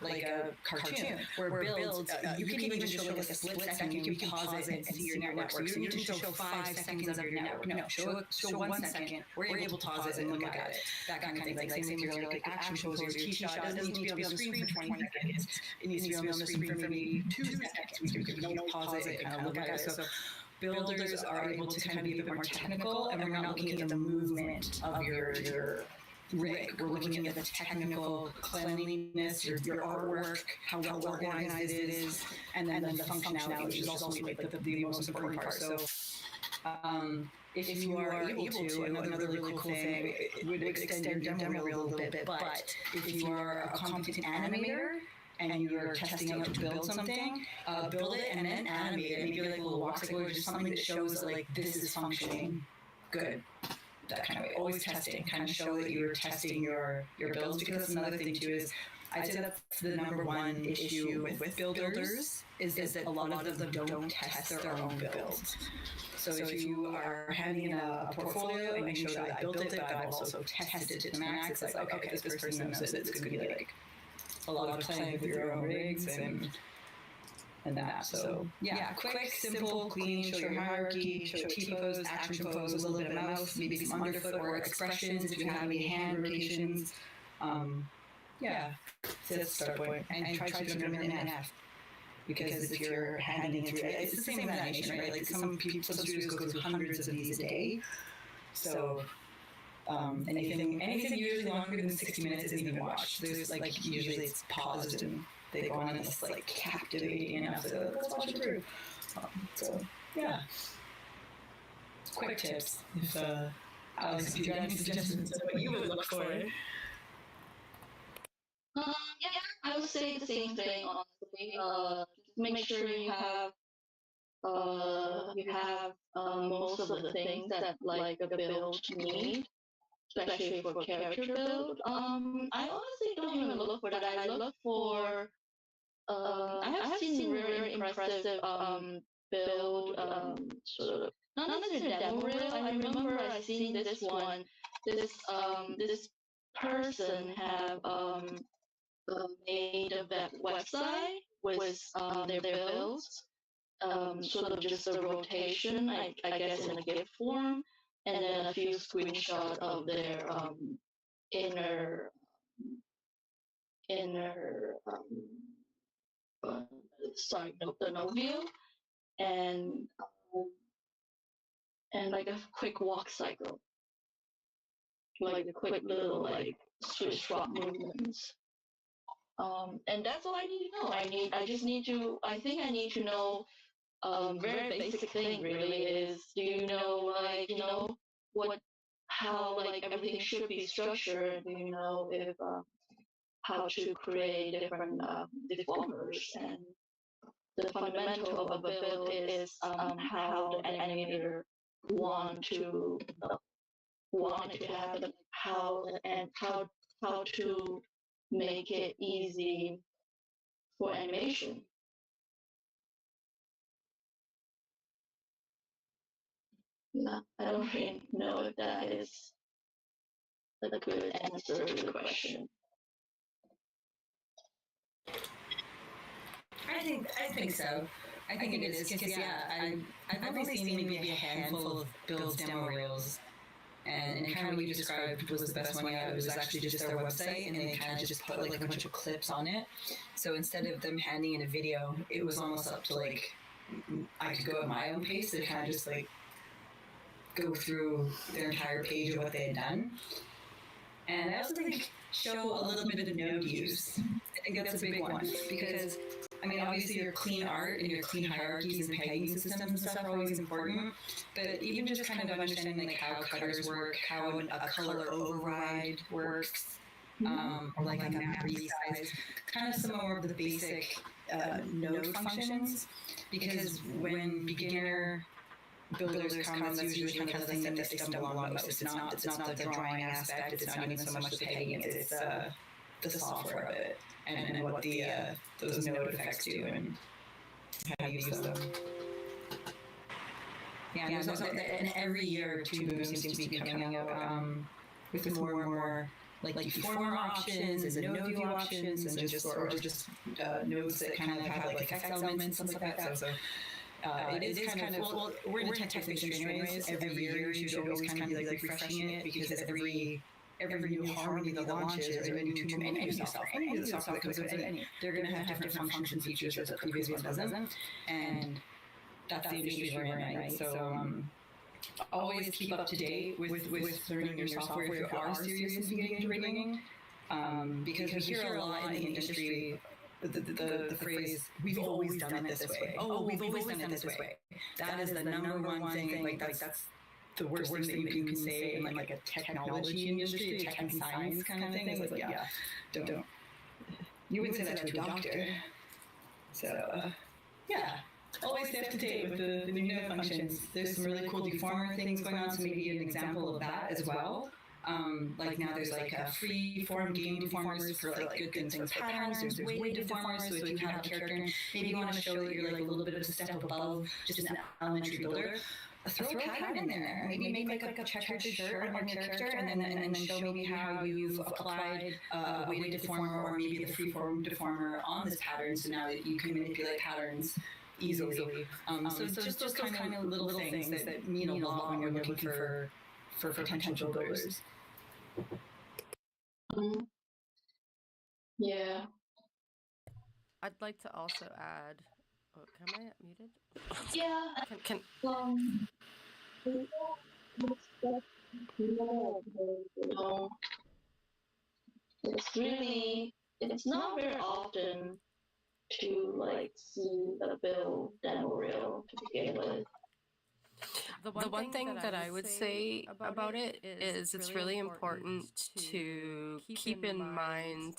like a cartoon. Where builds, you can even just show like a split second. You can pause it and see your network. So you don't need to show 5 seconds of your network. No, show 1 second. We're able to pause it and look at it. That kind of thing. Like same with your like action pose or your T shot. It doesn't need to be on the screen for 20 seconds. It needs to be on the screen for maybe 2 seconds. We can pause it and kind of look at it. So builders are able to kind of be a bit more technical, and we're not looking at the movement of your rig. We're looking at the technical cleanliness, your artwork, how well organized it is, and then the functionality, which is also like the most important part. So if you are able to, another really cool thing, it would extend your demo reel a little bit, but if you are a competent animator and you're testing out to build something, build it and then animate it. Maybe like a little walk cycle or just something that shows that like this is functioning good. That kind of way, always testing, kind of show that you're testing your builds, because that's another thing too is, I'd say that's the number one issue with builders is that a lot of them don't test their own builds. So if you are handing in a portfolio and you show that I built it, but I've also tested it to the max, it's like, okay, this person knows that it's going to be like a lot of playing with your own rigs and that. So yeah, quick, simple, clean, show your hierarchy, show T-pose, action pose, a little bit of mouth, maybe some underfoot or expressions if you have any hand rotations. Yeah, so that's the start point. And try to do it in a minute and a half. Because if you're handing it through, it's the same with animation, right? Like some studios go through hundreds of these a day. So anything usually longer than 60 minutes isn't even watched. There's like usually it's paused and they go on and it's like captivating enough to let's watch it through. So yeah, quick tips. If Alex, if you got any suggestions of what you would look for. Yeah, I would say the same thing. Honestly, just make sure you have most of the things that like a build need, especially for character build. I honestly don't even look for that. I look for I have seen very impressive build sort of not necessarily demo reel. I remember I seen this one. This person have made a website with their builds, sort of just a rotation, I guess, in a GIF form, and then a few screenshots of their inner sorry, the no view, and like a quick walk cycle, like a quick little like switch swap movements. And that's all I need to know. I think I need to know very basic thing really is, do you know, like, how like everything should be structured? Do you know if how to create different deformers? And the fundamental of a build is how the animator want to want it to happen, how to make it easy for animation. Yeah, I don't really know if that is a good answer to the question. I think so. I think it is because I've only seen maybe a handful of builds demo reels, and kind of what you described was the best one. Yeah, it was actually just their website, and they kind of just put like a bunch of clips on it. So instead of them handing in a video, it was almost up to like I could go at my own pace to kind of just like go through their entire page of what they had done. And I also think show a little bit of node use. I think that's a big one because, I mean, obviously your clean art and your clean hierarchies and pegging systems and stuff are always important, but even just kind of understanding like how cutters work, how a color override works, or like a map resize, kind of some more of the basic node functions, because when beginner builders come, that's usually kind of the thing that they stumble on most. It's not the drawing aspect, it's not even so much the pegging, it's the software of it, and what the those node effects do and how you use them. Yeah, and every year Toon Boom seems to be coming out with more and more like deformer options and node view options and just nodes that kind of have like effects elements and stuff like that. So it is kind of, well, we're in a tech industry anyways. Every year you should always kind of be like refreshing it, because every new Harmony that launches, or every new Toon Boom, any new software that comes with any, they're going to have different function features that the previous one doesn't, and that's the industry we're in, right? So always keep up to date with learning your software if you are serious in getting into rigging, because we hear a lot in the industry the phrase, we've always done it this way. Oh, we've always done it this way. That is the number one thing, like that's the worst thing that you can say in like a technology industry, tech and science kind of thing. It's like, yeah, don't. You wouldn't say that to a doctor. So, yeah. Always stay up to date with the new node functions. There's some really cool deformer things going on, so maybe an example of that as well. Like now there's like free form game deformers for like good things for patterns. There's weight deformers, so if you have a character, maybe you want to show that you're like a little bit of a step above just an elementary builder, throw a pattern in there. Maybe make like a checkered shirt on your character, and then show maybe how you've applied a weighted deformer or maybe the free form deformer on this pattern, so now that you can manipulate patterns easily. So just those kind of little things that mean a lot when you're looking for potential builders. Yeah. I'd like to also add. Oh, am I muted? Yeah. Can it's not very often to like see a build demo reel to begin with. The one thing that I would say about it is it's really important to keep in mind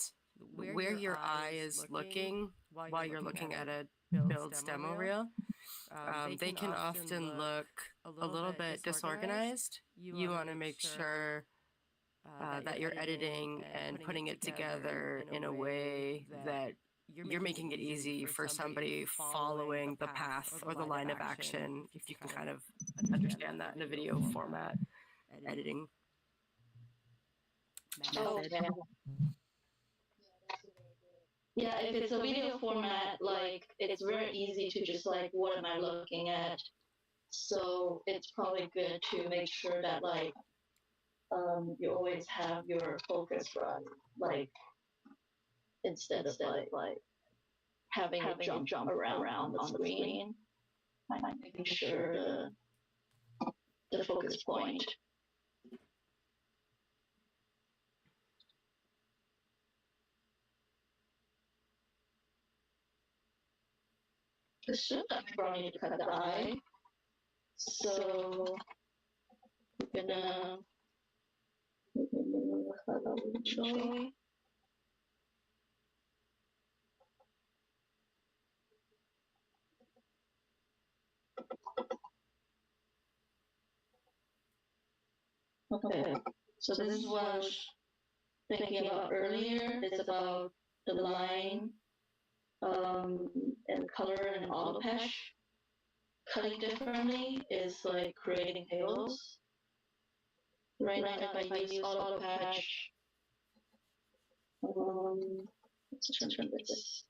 where your eye is looking while you're looking at a build's demo reel. They can often look a little bit disorganized. You want to make sure that you're editing and putting it together in a way that you're making it easy for somebody following the path or the line of action, if you can kind of understand that in a video format editing method. Okay. yeah, if it's a video format, like it's very easy to just like, what am I looking at? So it's probably good to make sure that like you always have your focus run, like instead of like having it jump around on the screen, making sure the focus point. Soon I probably need to cut the eye. So we're gonna cut out eventually. Okay, so this is what I was thinking about earlier. It's about the line and color and auto patch. Cutting differently is like creating halos. Right now, if I use auto patch, let's turn this.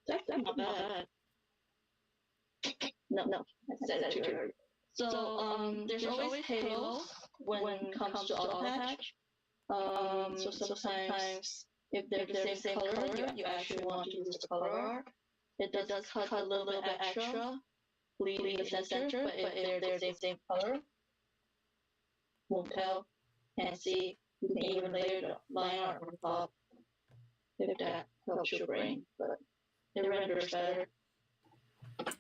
That's not bad. No, I said that too early. So there's always halos when it comes to auto patch. So sometimes if they're the same color, you actually want to use the color R. It does cut a little bit extra, bleeding the center, but if they're the same color, won't tell, can't see. You can even layer the line art on top if that helps your brain, but it renders better.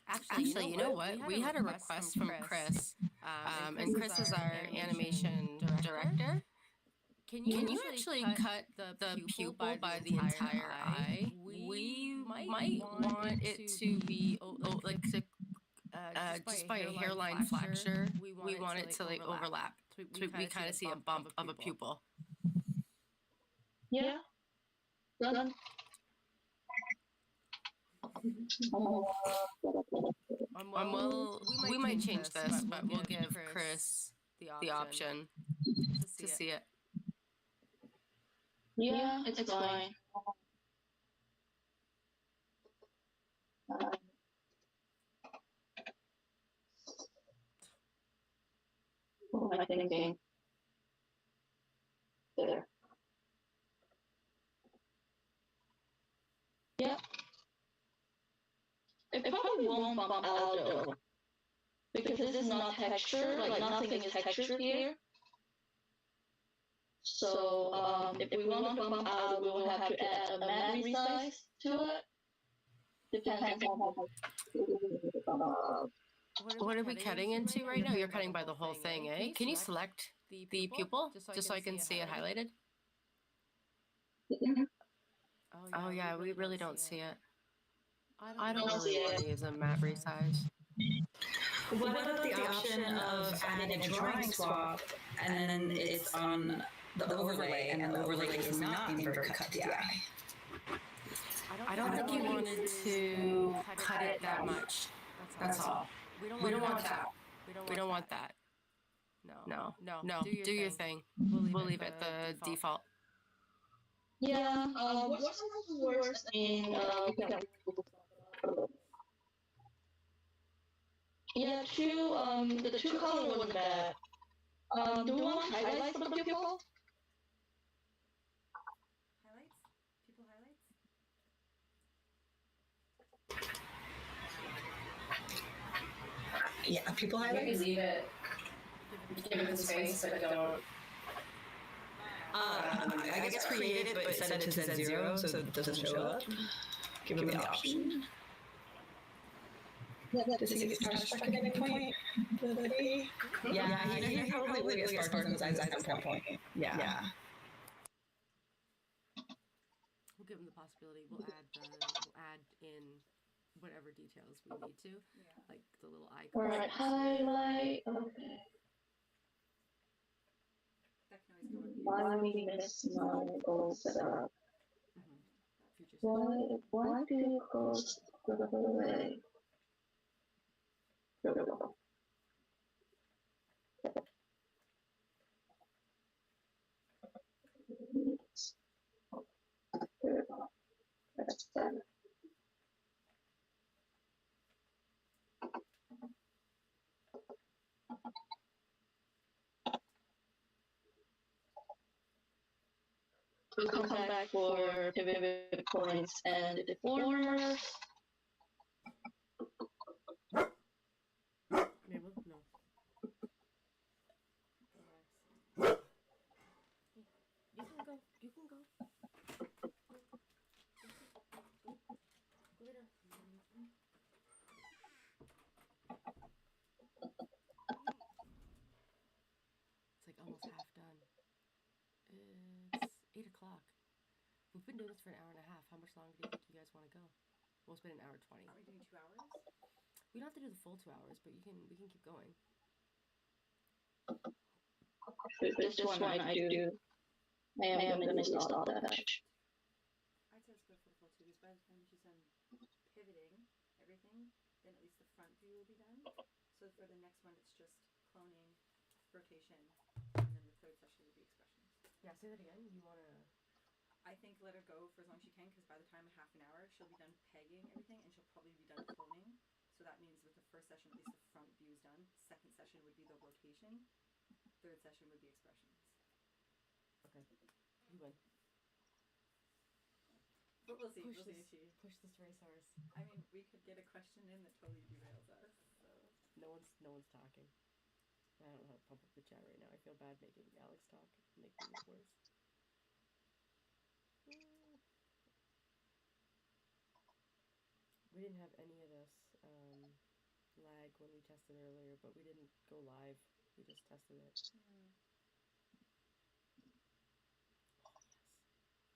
Actually, you know what? We had a request from Chris, and Chris is our animation director. Can you actually cut the pupil by the entire eye? We might want it to be like just by a hairline flexure. We want it to like overlap. So we kind of see a bump of a pupil. Yeah. Done. Well, we might change this, but we'll give Chris the option to see it. Yeah, it's fine. What am I thinking? There. Yeah. It probably won't bump out though, because this is not texture, like nothing is textured here. So if we want to bump out, we will have to add a matte resize to it. Depends on how What are we cutting into right now? You're cutting by the whole thing, eh? Can you select the pupil just so I can see it highlighted? Oh yeah, we really don't see it. I don't really want to use a matte resize. What about the option of adding a drawing swap and then it's on the overlay and the overlay is not invert cut the eye? I don't think you wanted to cut it that much. That's all. We don't want that. We don't want that. No. Do your thing. We'll leave it the default. Yeah, what's worse in yeah, the two color wasn't bad. Do we want highlights for the pupil? Pupil highlights? Yeah, people highlights. Maybe leave it. Give it the space, but don't. I guess create it, but set it to Z0 so it doesn't show up. Give them the option. Does he get spark at any point? Yeah, he probably will get spark on his eyes at some point. Yeah. We'll give them the possibility. We'll add in whatever details we need to, like the little icon. All right, highlight. Okay. Why we miss my goal setup? Why do you go the whole way? we'll come back for pivot points and deformers. No. You can go. You can go. Go get her. It's like almost half done. It's 8 o'clock. We've been doing this for an hour and a half. How much longer do you think you guys want to go? Well, it's been an hour 20. Are we doing 2 hours? We don't have to do the full 2 hours, but we can keep going. This one I do. I am going to install that. I'd say let's go for the full 2 because by the time she's done pivoting everything, then at least the front view will be done. So for the next one, it's just cloning, rotation, and then the third session will be expressions. Yeah, say that again. You want to... I think let her go for as long as she can because by the time half an hour, she'll be done pegging everything and she'll probably be done cloning. So that means with the first session, at least the front view is done. Second session would be the rotation. Third session would be expressions. Okay. You win. But we'll see. Push We'll this, see. push this racehorse. I mean, we could get a question in that totally derails us. So. No one's talking. I don't know how to pump up the chat right now. I feel bad making Alyx talk, making it worse. We didn't have any of this lag when we tested earlier, but we didn't go live. We just tested it.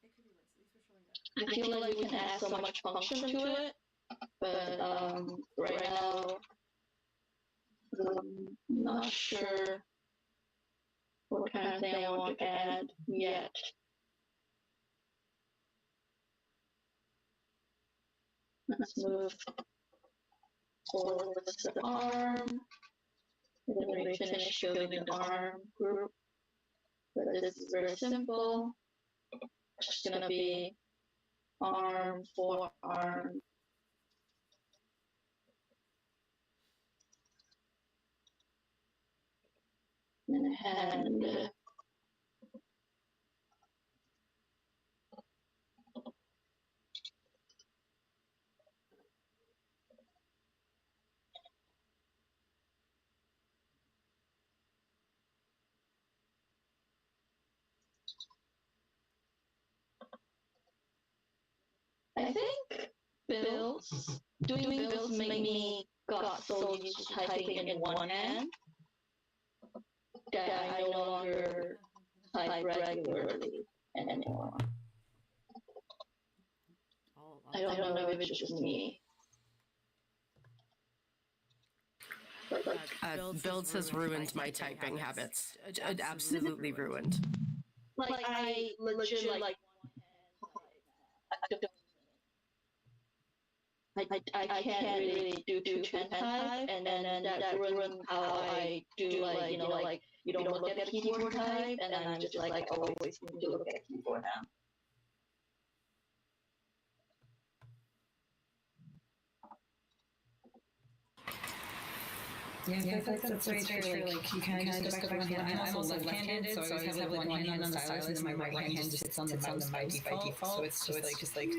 It could be worse. At least we're showing that. I feel like we can add so much function to it, but right now, I'm not sure what kind of thing I want to add yet. Let's move forward with the arm. And then we finish building the arm group. But this is very simple. It's going to be arm, forearm. And hand. I think doing builds make me got so used to typing in one hand that I no longer type regularly anymore. I don't know if it's just me. Builds has ruined my typing habits. Absolutely ruined. Like I legit like I can't really do two-hand type, and then that ruins how I do like you don't look at the keyboard type, and I'm just like always need to look at the keyboard now. Yeah, that's very true. Like you kind of just go back to one. I'm also left-handed, so I always have like one hand on the stylus, and my right hand just sits on the mouse by default. So it's just like.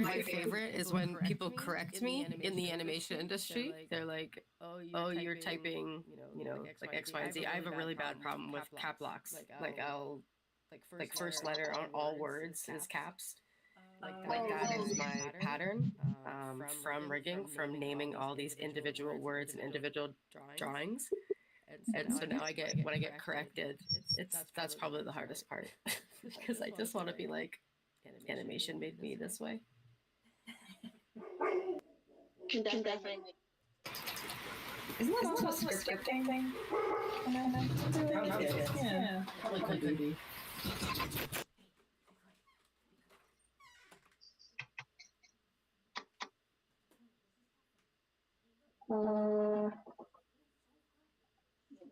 My favorite is when people correct me in the animation industry. They're like, "Oh, you're typing, like X, Y, and Z." I have a really bad problem with cap locks. Like I'll first letter on all words is caps. Like that is my pattern from rigging, from naming all these individual words and individual drawings. And so now when I get corrected, that's probably the hardest part because I just want to be like, animation made me this way. Definitely. Isn't that also a scripting thing? Yeah. Probably could be.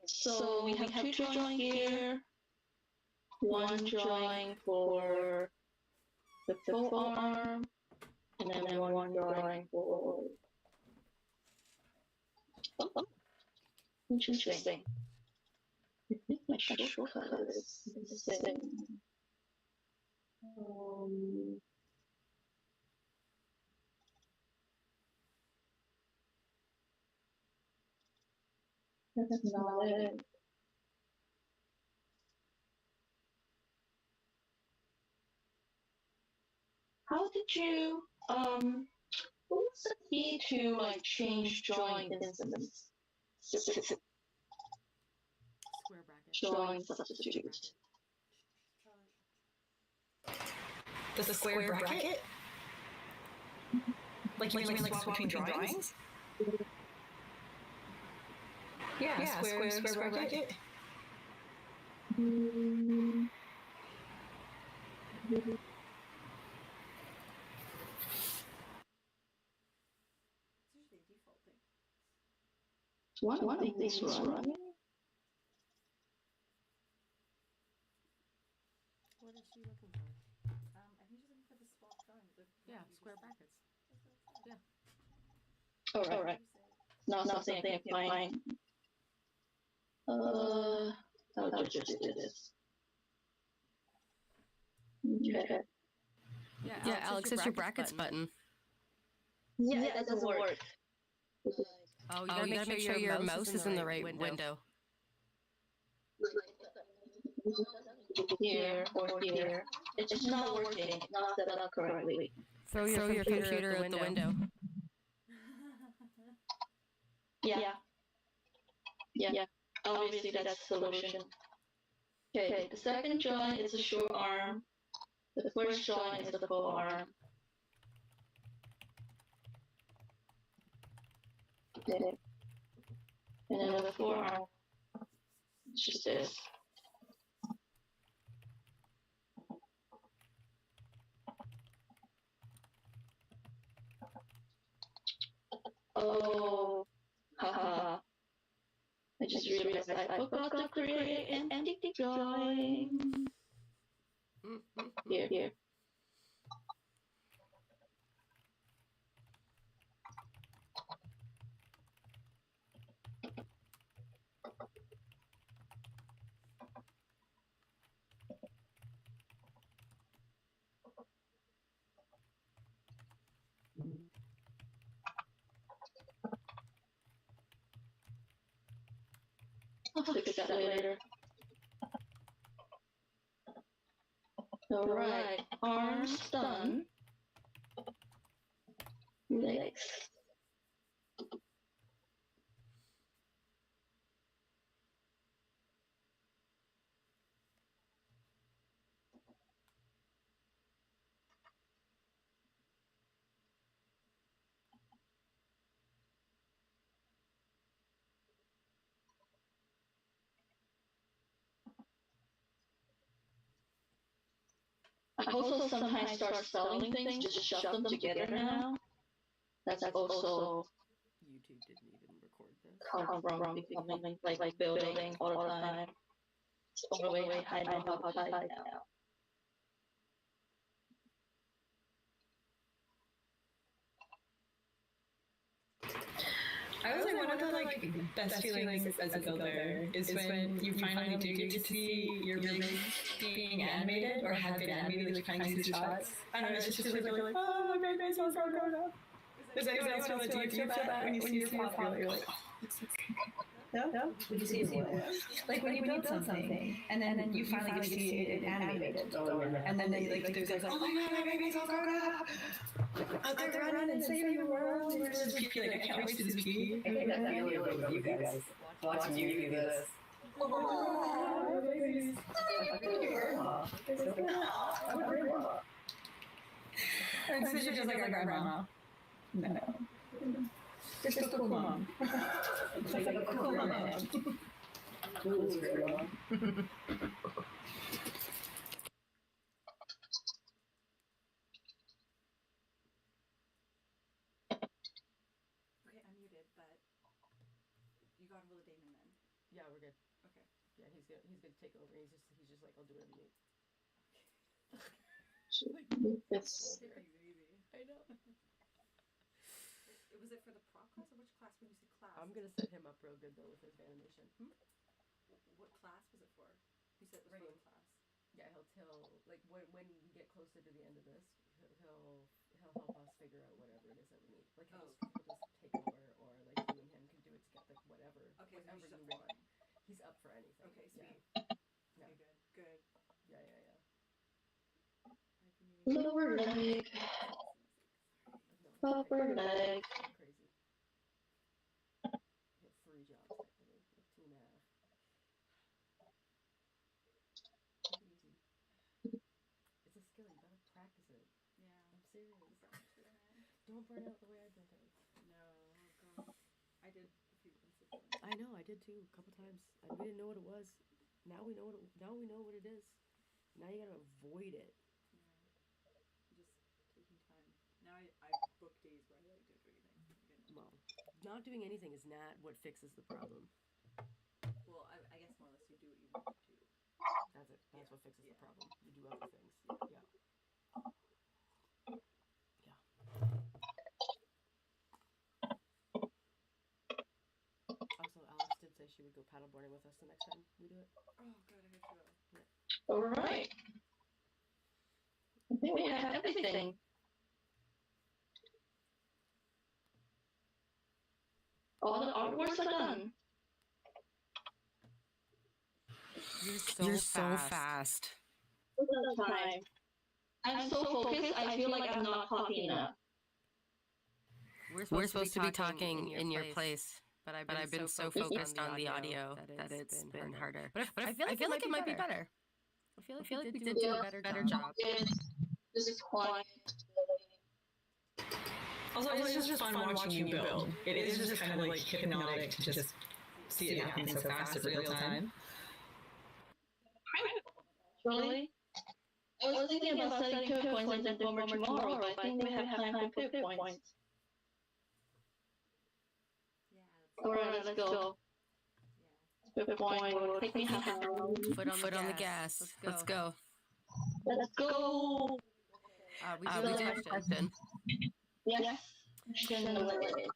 So we have two drawings here. One drawing for the forearm, and then one drawing for. Oh, interesting. My shortcut is sitting. That's not it. How did you, what's the key to like change drawing instruments? Square bracket. Drawing substitute. The square bracket? Like you mean like swap between drawings? Yeah, square bracket. One thing is running. What is she looking for? I think she's looking for the swap drawing. Yeah, square brackets. Yeah. All right. Not something I can find. I'll just do this. Okay. Yeah, Alex, it's your brackets button. Yeah, it doesn't work. Oh, you gotta make sure your mouse is in the right window. Here or here. It's just not working. Not set up correctly. Throw your computer out the window. Yeah. Obviously, that's the solution. Okay, the second joint is a short arm. The first joint is the full arm. Okay. And then the forearm, it's just this. Oh, haha. I just realized I forgot to create an empty drawing. Here. I'll fix that later. Alright, arms done. Legs. I also sometimes start spelling things, just shove them together now. That's also YouTube didn't even record this. come from becoming like building all the time. It's the only way I know how to type now. I was like, one of the best feelings as a builder is when you finally do get to see your rigs being animated or have been animated, like finally see the shots. I don't know, it's just like, oh, my face is so grown up. Does anyone else feel that? Do you feel that when you see your pop, you're like, oh, it's so great. No? Would you see it? Like when you build something, and then you finally get to see it animated, and then there's like, oh my god, my baby's all grown up! Out there running and saving the world! And just feel like, I can't wait to this pee. I think that's the only way to you guys. Watching you do this. Oh, babies. And so she's just like our grandma. No. Just a cool mom. Like a cool mom. Cool is a great one. Okay, I'm muted, but you got hold of Damon then. Yeah, we're good. Okay. Yeah, he's gonna take over. He's just like, I'll do whatever you need. It's Easy. I know. Was it for the prop class or which class when you said class? I'm gonna set him up real good though with his animation. What class was it for? You said it was for the class. Yeah, he'll like when we get closer to the end of this, he'll help us figure out whatever it is that we need. Like he'll just take over, or like you and him can do it together, like whatever, Okay, so whatever he's you up for want. anything. He's up for anything. Okay, sweet. Yeah. Okay, good. Yeah. Lower leg, upper leg. Crazy. You have 3 jobs technically, like 2.5. Take it easy. It's a skill. You gotta practice it. Yeah. I'm serious. Exactly, man. Don't burn out the way I burnt out. No, oh god. I did a few instances. I know, I did too, a couple times. And we didn't know what it was. Now we know what it is. Now you gotta avoid it. Yeah. Just taking time. Now I book days where I like don't do anything. Well, not doing anything is not what fixes the problem. Well, I guess more or less you do what you want to do. That's it. That's what fixes the problem. You do other things. Yeah. Also, Alex did say she would go paddleboarding with us the next time we do it. Oh god, I have to go. All right. I think we have everything. All the artworks are done. You're so fast. Time. I'm so focused, I feel like I'm not talking enough. We're supposed to be talking in your place, but I've been so focused on the audio that it's been harder. But I feel like it might be better. I feel like we did do a better job. This is quiet. Also, it's just fun watching you build. It is just kind of like hypnotic to just see it happening so fast in real time. Really? I was thinking about setting pivot points and then more tomorrow, but I think we have time for pivot points. Yeah. Alright, let's go. Pivot point will take me half an hour. Foot on the gas. Let's go. Let's go! We do have a question. Yes. Question away.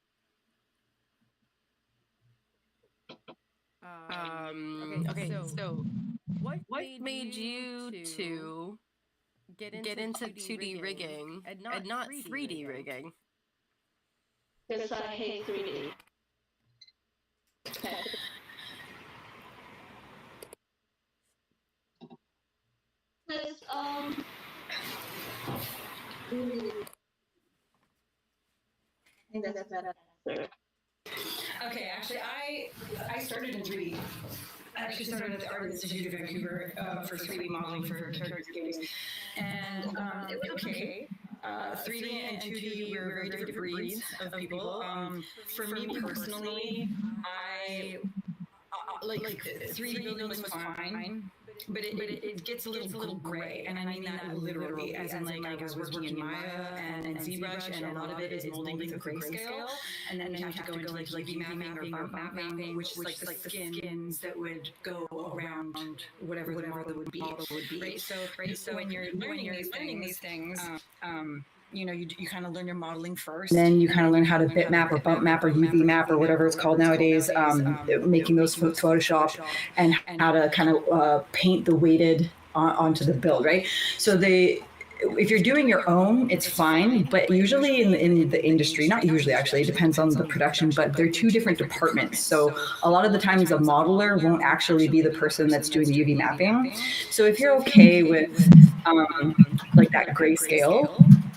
Okay, so what made you to get into 2D rigging and not 3D rigging? Because I hate 3D. Okay. Because, I think that's a better answer. Okay, actually, I started in 3D. I actually started at the Art Institute of Vancouver for 3D modeling for character games, and it was okay. 3D and 2D were very different breeds of people. For me personally, I like 3D building was fine, but it gets a little gray, and I mean that literally, as in like I was working in Maya and ZBrush, and a lot of it is molding with a grayscale, and then you have to go into like UV mapping or bump mapping, which is like the skins that would go around whatever the model would be. Right. So when you're learning these things, you know, you kind of learn your modeling first. Then you kind of learn how to bitmap or bump map or UV map or whatever it's called nowadays, making those with Photoshop, and how to kind of paint the weighted onto the build, right? So if you're doing your own, it's fine, but usually in the industry, not usually actually, it depends on the production, but they're 2 different departments. So a lot of the times a modeler won't actually be the person that's doing the UV mapping. So if you're okay with like that grayscale,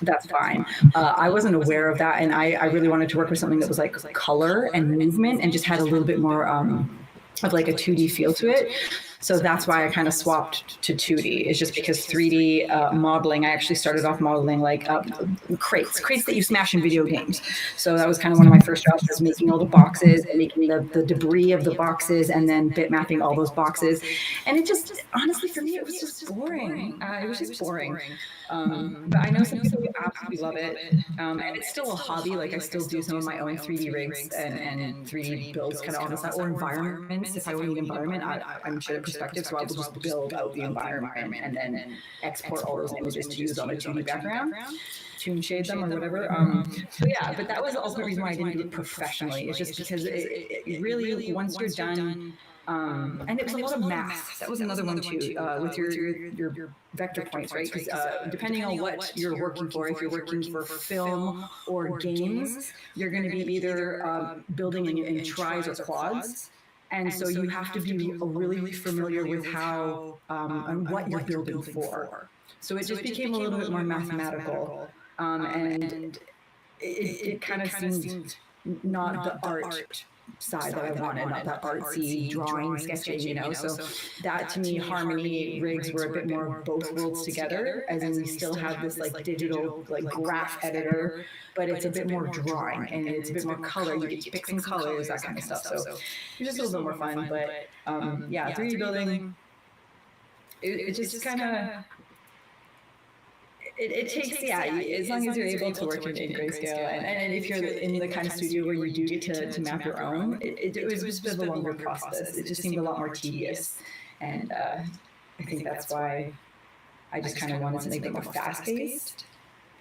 that's fine. I wasn't aware of that, and I really wanted to work with something that was like color and movement and just had a little bit more of like a 2D feel to it. So that's why I kind of swapped to 2D, is just because 3D modeling, I actually started off modeling like crates that you smash in video games. So that was kind of one of my first jobs, was making all the boxes and making the debris of the boxes and then bit mapping all those boxes. And it just, honestly, for me, it was just boring. It was just boring. But I know some people who absolutely love it. And it's still a hobby. Like I still do some of my own 3D rigs and 3D builds kind of on the side, or environments. If I need an environment, I'm sure perspective, so I will just build out the environment and then export all those images to use on a 2D background, tune shade them or whatever. So yeah, but that was the ultimate reason why I didn't do it professionally. It's just because it really, once you're done And it was a lot of math. That was another one too, with your vector points, right? Because depending on what you're working for, if you're working for film or games, you're going to be either building in tries or quads. And so you have to be really familiar with how and what you're building for. So it just became a little bit more mathematical, and it kind of seemed not the art side that I wanted, not that artsy drawing, sketching, you know. So that to me, harmony rigs were a bit more both worlds together, as in we still have this like digital like graph editor, but it's a bit more drawing and it's a bit more color. You get to pick some colors, that kind of stuff. So it's just a little bit more fun. But yeah, 3D building, it just kind of. It takes, as long as you're able to work in grayscale, and if you're in the kind of studio where you do get to map your own, it was just a bit of a longer process. It just seemed a lot more tedious, and I think that's why I just kind of wanted something a bit more fast-paced.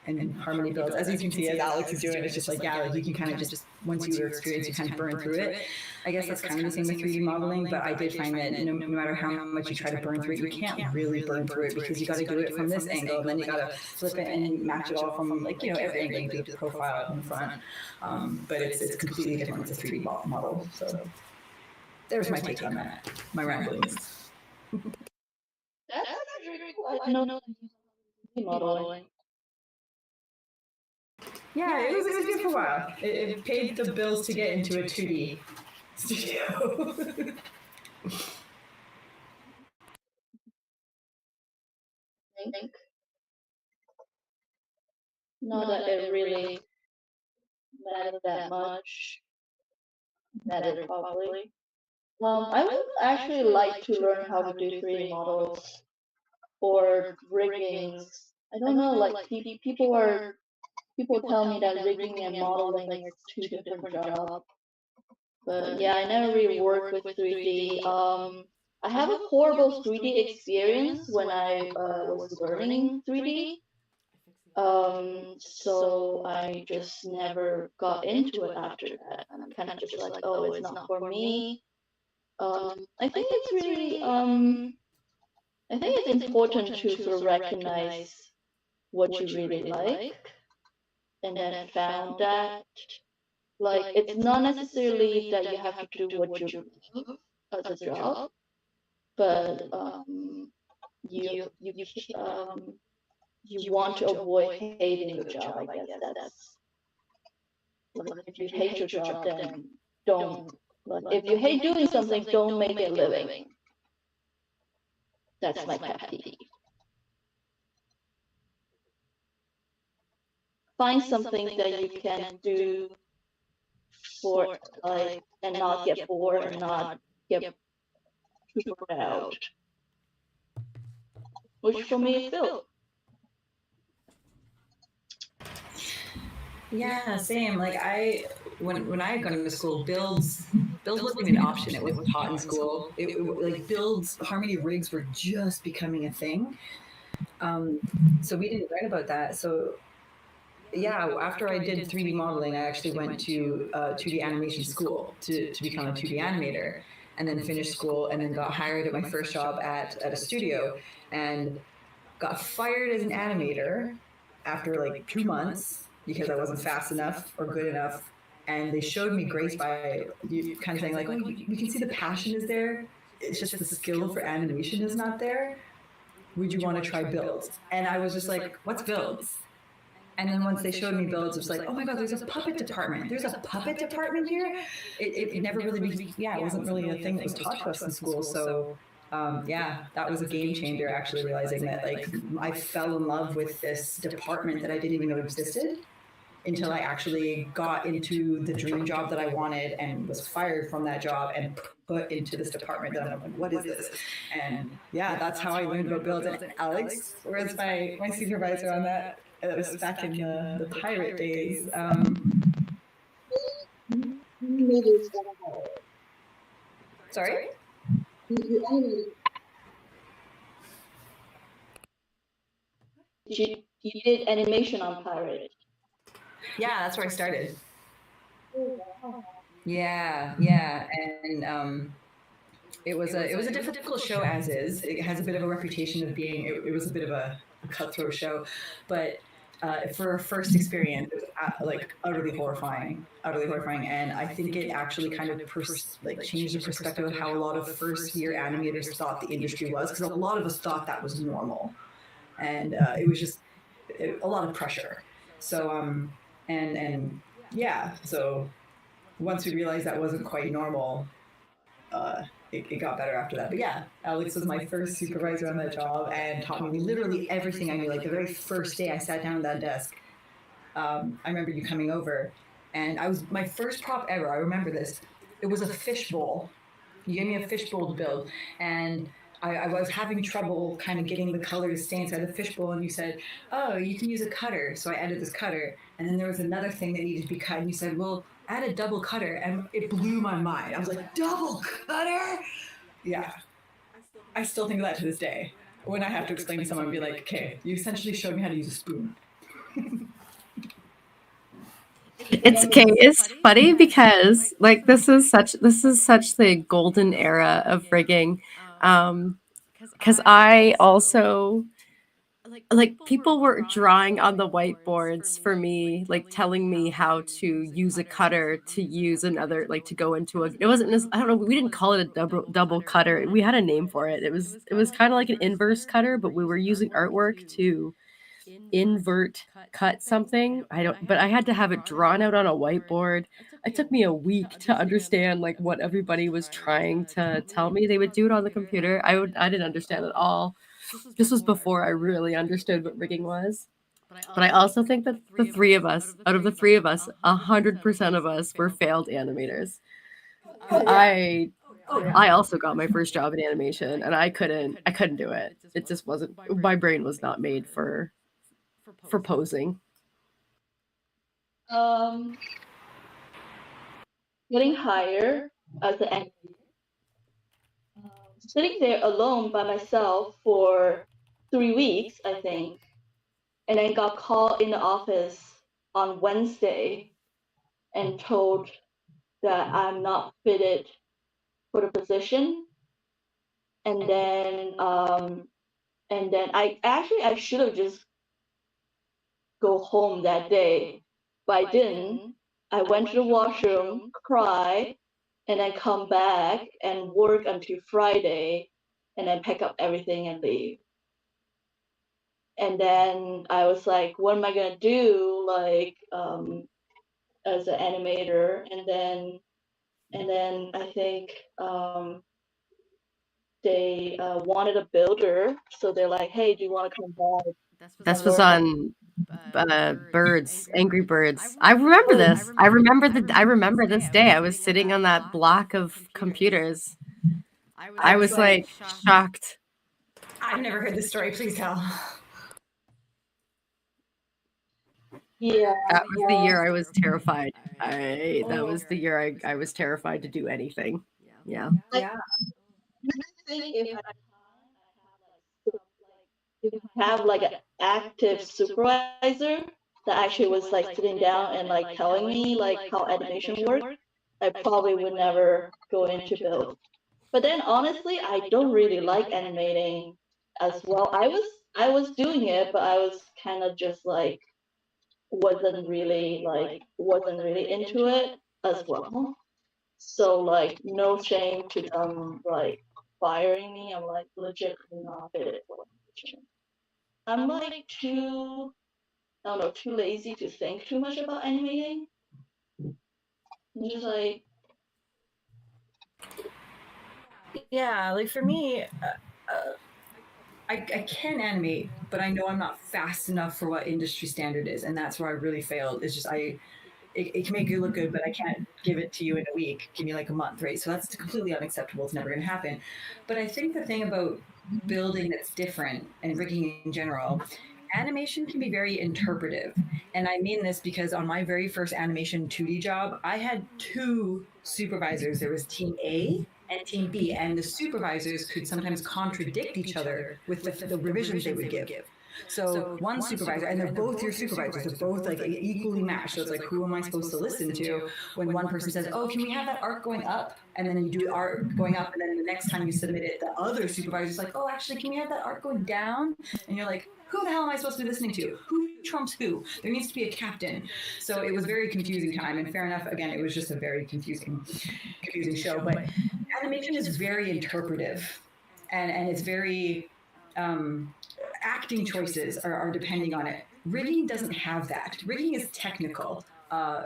And harmony builds, as you can see, as Alyx is doing, it's just like, like you can kind of just, once you experience, you kind of burn through it. I guess that's kind of the same with 3D modeling, but I did find that no matter how much you try to burn through it, you can't really burn through it because you got to do it from this angle, and then you got to flip it and match it all from, like, you know, every angle. You do the profile in front, but it's completely different with a 3D model. So there's my take on that, my ramblings. That's actually cool. I didn't know 3D modeling. Yeah, it was good for a while. It paid the bills to get into a 2D studio. I think not that it really mattered that much. Mattered probably. I would actually like to learn how to do 3D models or riggings. I don't know, like people tell me that rigging and modeling are two different jobs. But yeah, I never really worked with 3D. I have a horrible 3D experience when I was learning 3D. So I just never got into it after that. I'm kind of just like, oh, it's not for me. I think it's really, I think it's important to sort of recognize what you really like, and then found that, like, it's not necessarily that you have to do what you love as a job, but you want to avoid hating your job. I guess that's, like, if you hate your job, then don't. Like, if you hate doing something, don't make it a living. That's my pet peeve. Find something that you can do for, like, and not get bored and not get too burned out. Which for me is build. Yeah, same. Like when I had gone to school, builds wasn't even an option. It wasn't taught in school. Like builds, harmony rigs were just becoming a thing. So we didn't write about that. So yeah, after I did 3D modeling, I actually went to 2D animation school to become a 2D animator, and then finished school, and then got hired at my first job at a studio, and got fired as an animator after like 2 months because I wasn't fast enough or good enough. And they showed me grace by kind of saying like, oh, we can see the passion is there. It's just the skill for animation is not there. Would you want to try builds? And I was just like, what's builds? And then once they showed me builds, it was like, oh my God, there's a puppet department. There's a puppet department here? It never really, it wasn't really a thing that was taught to us in school. So yeah, that was a game changer, actually realizing that like I fell in love with this department that I didn't even know existed until I actually got into the dream job that I wanted and was fired from that job and put into this department that I'm like, what is this? And yeah, that's how I learned about builds. And Alyx was my supervisor on that. It was back in the pirate days. Sorry? You did animation on Pirate. Yeah, that's where I started. Yeah, and it was a difficult show as is. It has a bit of a reputation of being, it was a bit of a cutthroat show, but for a first experience, it was like utterly horrifying, and I think it actually kind of like changed the perspective of how a lot of first year animators thought the industry was, because a lot of us thought that was normal, and it was just a lot of pressure. So and yeah, so once we realized that wasn't quite normal, it got better after that. But yeah, Alyx was my first supervisor on that job and taught me literally everything I knew. Like the very first day I sat down at that desk, I remember you coming over, and I was my first prop ever. I remember this. It was a fishbowl. You gave me a fishbowl to build, and I was having trouble kind of getting the color to stay inside the fishbowl, and you said, "Oh, you can use a cutter." So I added this cutter, and then there was another thing that needed to be cut, and you said, "Well, add a double cutter," and it blew my mind. I was like, "Double cutter?" Yeah, I still think of that to this day. When I have to explain to someone, and be like, "Okay, you essentially showed me how to use a spoon." It's funny because like this is such the golden era of rigging, because I also like people were drawing on the whiteboards for me, like telling me how to use a cutter, to use another, like to go into a, it wasn't I don't know, we didn't call it a double cutter, we had a name for it. It was kind of like an inverse cutter, but we were using artwork to invert cut something. I don't, but I had to have it drawn out on a whiteboard. It took me a week to understand like what everybody was trying to tell me. They would do it on the computer. I didn't understand at all. This was before I really understood what rigging was. But I also think that the three of us, out of the three of us, 100% of us were failed animators. I also got my first job in animation, and I couldn't do it. It just wasn't, my brain was not made for posing. Getting hired as an animator, sitting there alone by myself for 3 weeks, I think, and then got called in the office on Wednesday and told that I'm not fitted for the position. And then I should have just go home that day, but I didn't. I went to the washroom, cry, and then come back and work until Friday, and then pack up everything and leave. And then I was like, what am I gonna do, like, as an animator? And then I think they wanted a builder, so they're like, hey, do you want to come back? This was on Birds, Angry Birds. I remember this. I remember this day. I was sitting on that block of computers. I was like shocked. I've never heard this story. Please tell. Yeah, that was the year I was terrified. That was the year I was terrified to do anything. Yeah. I think if I have like an active supervisor that actually was like sitting down and like telling me like how animation works, I probably would never go into build. But then honestly, I don't really like animating as well. I was doing it, but I was kind of just like wasn't really into it as well. So like no shame to them like firing me. I'm like legit not fit for animation. I'm like too, I don't know, too lazy to think too much about animating. I'm just like, Yeah, like for me, I can animate, but I know I'm not fast enough for what industry standard is, and that's where I really failed. It's just it can make you look good, but I can't give it to you in a week. Give me like a month, right? So that's completely unacceptable. It's never going to happen. But I think the thing about building that's different and rigging in general, animation can be very interpretive. And I mean this because on my very first animation 2D job, I had two supervisors. There was Team A and Team B, and the supervisors could sometimes contradict each other with the revisions they would give. So one supervisor, and they're both your supervisors, they're both like equally matched. So it's like, who am I supposed to listen to when one person says, oh, can we have that arc going up? And then you do arc going up, and then the next time you submit it, the other supervisor's like, oh, actually, can we have that arc going down? And you're like, who the hell am I supposed to be listening to? Who trumps who? There needs to be a captain. So it was very confusing time, and fair enough, again, it was just a very confusing show. But animation is very interpretive, and it's very acting choices are depending on it. Rigging doesn't have that. Rigging is technical.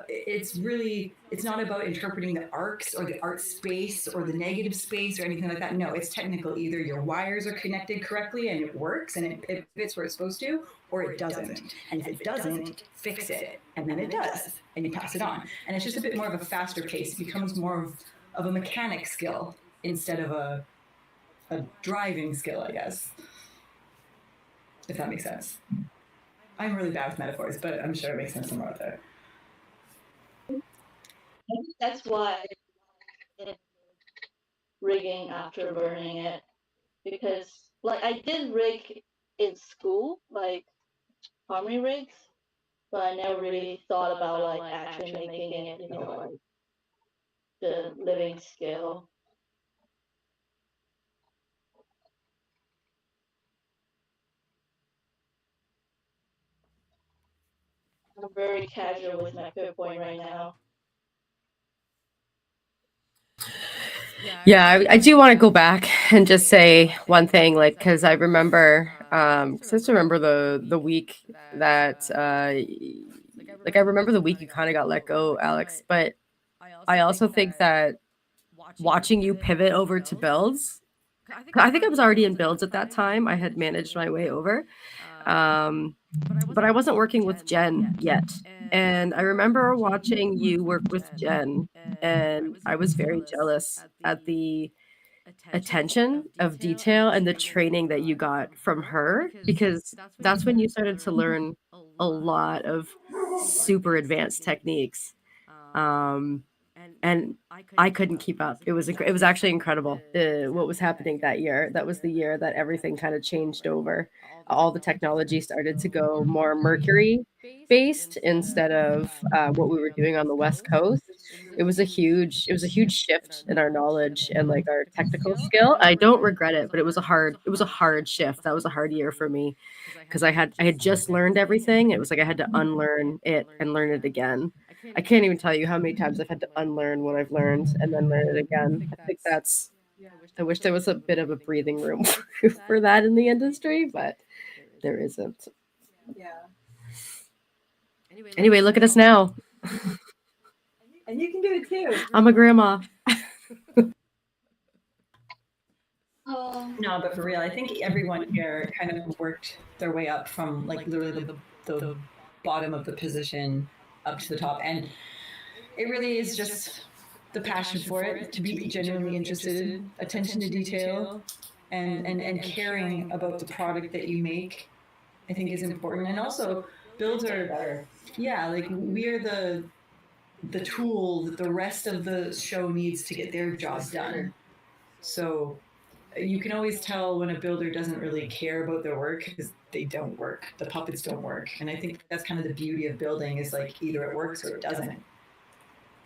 It's not about interpreting the arcs or the art space or the negative space or anything like that. No, it's technical. Either your wires are connected correctly and it works and it fits where it's supposed to, or it doesn't. And if it doesn't, fix it. And then it does. And you pass it on. And it's just a bit more of a faster pace. It becomes more of a mechanic skill instead of a driving skill, I guess. If that makes sense. I'm really bad with metaphors, but I'm sure it makes sense somewhere out there. I think that's why I did rigging after learning it, because like I did rig in school, like harmony rigs, but I never really thought about like actually making it, like the living skill. I'm very casual with my PowerPoint right now. Yeah, I do want to go back and just say one thing, like, because I remember, the week that, like, I remember the week you kind of got let go, Alex. But I also think that watching you pivot over to builds, I think I was already in builds at that time. I had managed my way over. But I wasn't working with Jen yet. And I remember watching you work with Jen, and I was very jealous at the attention of detail and the training that you got from her, because that's when you started to learn a lot of super advanced techniques. Um, and I couldn't keep up. It was actually incredible, what was happening that year. That was the year that everything kind of changed over. All the technology started to go more Mercury based instead of what we were doing on the West Coast. It was a huge shift in our knowledge and like our technical skill. I don't regret it, but it was a hard shift. That was a hard year for me because I had just learned everything. It was like I had to unlearn it and learn it again. I can't even tell you how many times I've had to unlearn what I've learned and then learn it again. I think that's I wish there was a bit of a breathing room for that in the industry, but there isn't. Yeah. Anyway, look at us now. And you can do it too. I'm a grandma. No, but for real, I think everyone here kind of worked their way up from like literally the bottom of the position up to the top. And it really is just the passion for it, to be genuinely interested, attention to detail, and caring about the product that you make, I think is important. And also builds are, yeah, like we are the tool that the rest of the show needs to get their job done. So you can always tell when a builder doesn't really care about their work because they don't work. The puppets don't work. And I think that's kind of the beauty of building, is like either it works or it doesn't.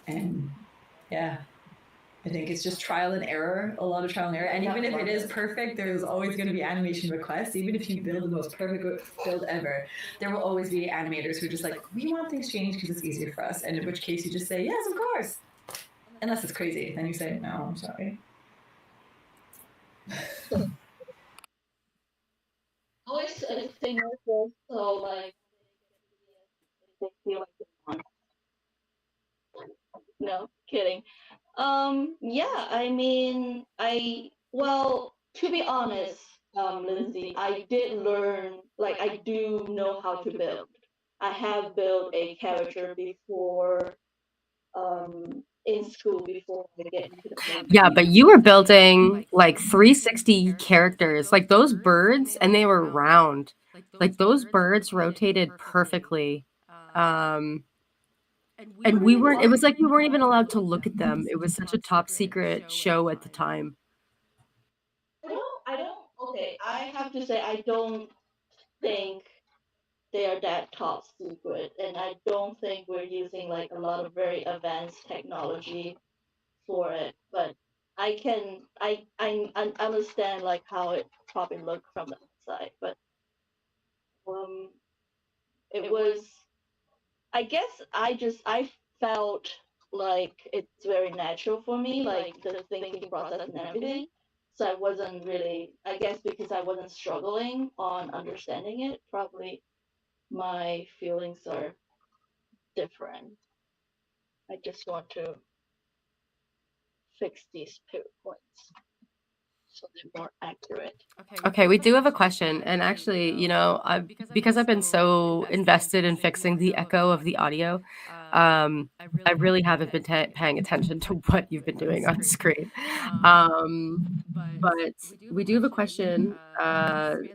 And yeah, I think it's just trial and error, a lot of trial and error. And even if it is perfect, there's always going to be animation requests. Even if you build the most perfect build ever, there will always be animators who are just like, we want things changed because it's easier for us. And in which case you just say, yes, of course. Unless it's crazy. Then you say, no, I'm sorry. Always think this, so like they feel like they want. No, kidding. Yeah, I mean, to be honest, Lindsay, I did learn, like, I do know how to build. I have built a character before, in school before I get into the program. Yeah, but you were building like 360 characters, like those birds, and they were round. Like those birds rotated perfectly. And we weren't, it was like we weren't even allowed to look at them. It was such a top secret show at the time. I don't, okay, I have to say, I don't think they are that top secret, and I don't think we're using like a lot of very advanced technology for it. But I understand like how it probably looked from the outside, but um, it was, I guess I felt like it's very natural for me, like the thinking process and everything. So I wasn't really, I guess because I wasn't struggling on understanding it, probably my feelings are different. I just want to fix these pivot points so they're more accurate. Okay, we do have a question. And actually, because I've been so invested in fixing the echo of the audio, I really haven't been paying attention to what you've been doing on screen. But we do have a question.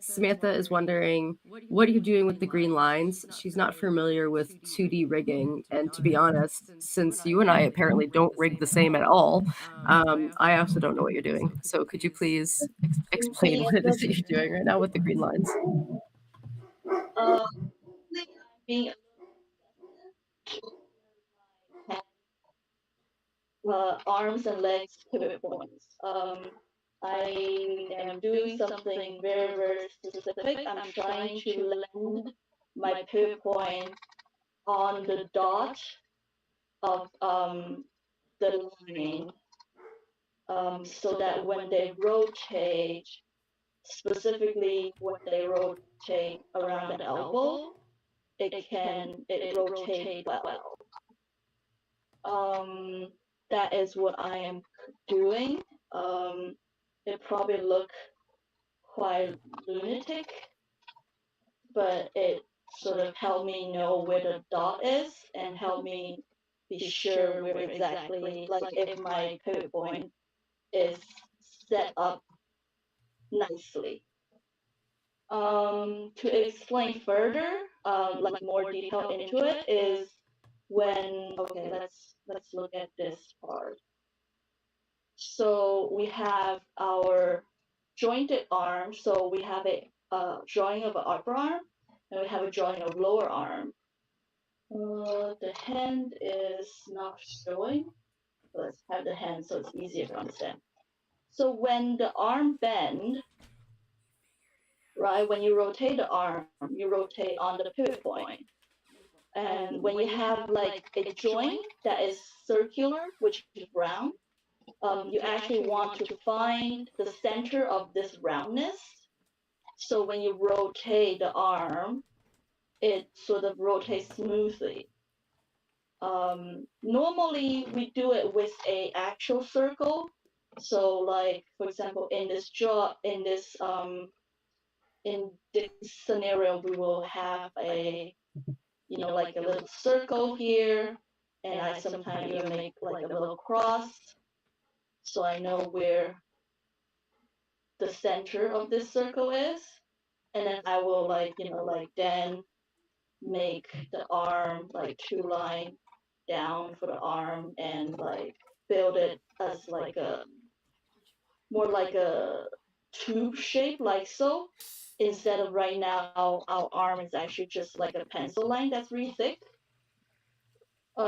Samantha is wondering, what are you doing with the green lines? She's not familiar with 2D rigging. And to be honest, since you and I apparently don't rig the same at all, I also don't know what you're doing. So could you please explain what it is that you're doing right now with the green lines? Um, being arms and legs pivot points. I am doing something very, very specific. I'm trying to land my pivot point on the dot of the line, so that when they rotate, specifically when they rotate around the elbow, it rotate well. That is what I am doing. It probably look quite lunatic, but it sort of helped me know where the dot is and help me be sure where exactly, like if my pivot point is set up nicely. To explain further, like more detail into it is when, okay, let's look at this part. So we have our jointed arm. So we have a drawing of an upper arm, and we have a drawing of lower arm. The hand is not showing. Let's have the hand so it's easier to understand. So when the arm bend, right, when you rotate the arm, you rotate on the pivot point. And when you have like a joint that is circular, which is round, you actually want to find the center of this roundness. So when you rotate the arm, it sort of rotates smoothly. Normally we do it with a actual circle. So like, for example, in this scenario, we will have a, like a little circle here, and I sometimes even make like a little cross, so I know where the center of this circle is, and then I will like, then make the arm like two line down for the arm and like build it as like a more like a tube shape, like so, instead of right now our arm is actually just like a pencil line that's really thick.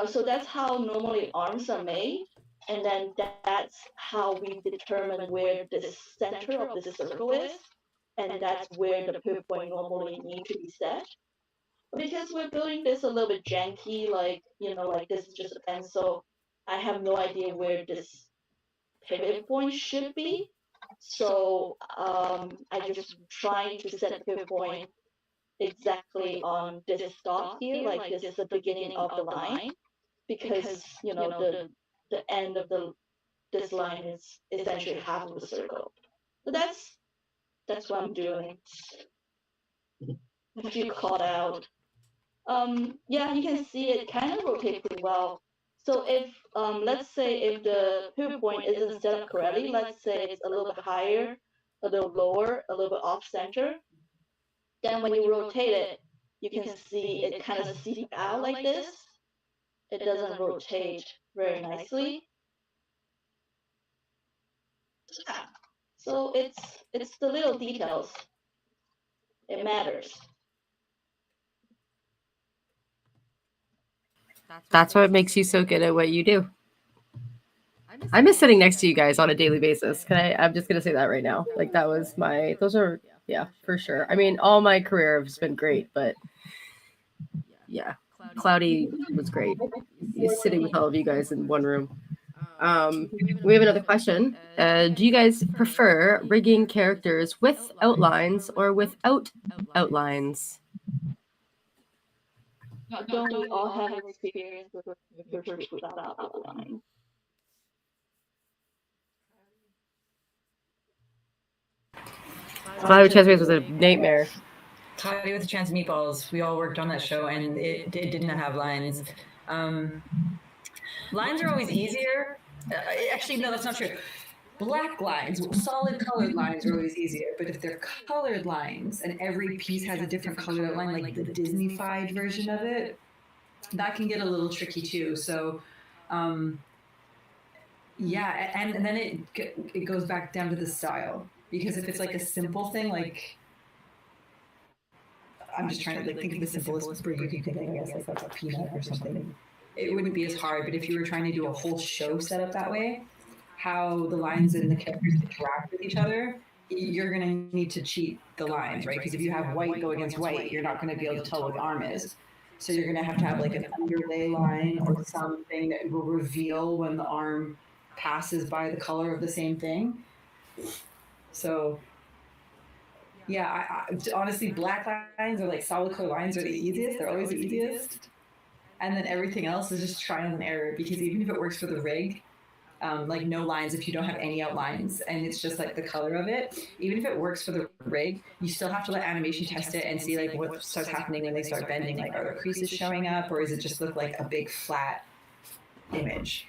So that's how normally arms are made, and then that's how we determine where the center of the circle is, and that's where the pivot point normally need to be set. Because we're building this a little bit janky, like, like this is just a pencil, I have no idea where this pivot point should be. So I just trying to set the pivot point exactly on this dot here, like this is the beginning of the line, because the end of this line is essentially half of the circle. So that's what I'm doing. If you caught out, yeah, you can see it kind of rotate pretty well. So if let's say if the pivot point isn't set up correctly, let's say it's a little bit higher, a little lower, a little bit off center, then when you rotate it, you can see it kind of seep out like this. It doesn't rotate very nicely. Yeah. So it's the little details. It matters. That's what makes you so good at what you do. I miss sitting next to you guys on a daily basis. I'm just gonna say that right now. Like that was those are, yeah, for sure. I mean, all my career has been great, but yeah, Cloudy was great. Sitting with all of you guys in one room. We have another question. Do you guys prefer rigging characters with outlines or without outlines? Don't we all have experience with characters without outline? Cloudy with Chess was a nightmare. Cloudy with a Chance of Meatballs. We all worked on that show, and it did not have lines. Lines are always easier. Actually, no, that's not true. Black lines, solid colored lines are always easier. But if they're colored lines and every piece has a different colored outline, like the Disney-fied version of it, that can get a little tricky too. So, yeah, and then it goes back down to the style, because if it's like a simple thing, like I'm just trying to like think of the simplest brew you can think of, I guess, like a peanut or something. It wouldn't be as hard, but if you were trying to do a whole show set up that way, how the lines and the characters interact with each other, you're going to need to cheat the lines, right? Because if you have white go against white, you're not going to be able to tell what the arm is. So you're going to have like an underlay line or something that will reveal when the arm passes by the color of the same thing. So yeah, I honestly, black lines or like solid color lines are the easiest. They're always the easiest. And then everything else is just trial and error, because even if it works for the rig, like no lines, if you don't have any outlines and it's just like the color of it, even if it works for the rig, you still have to let animation test it and see like what starts happening when they start bending. Like, are there creases showing up, or does it just look like a big flat image?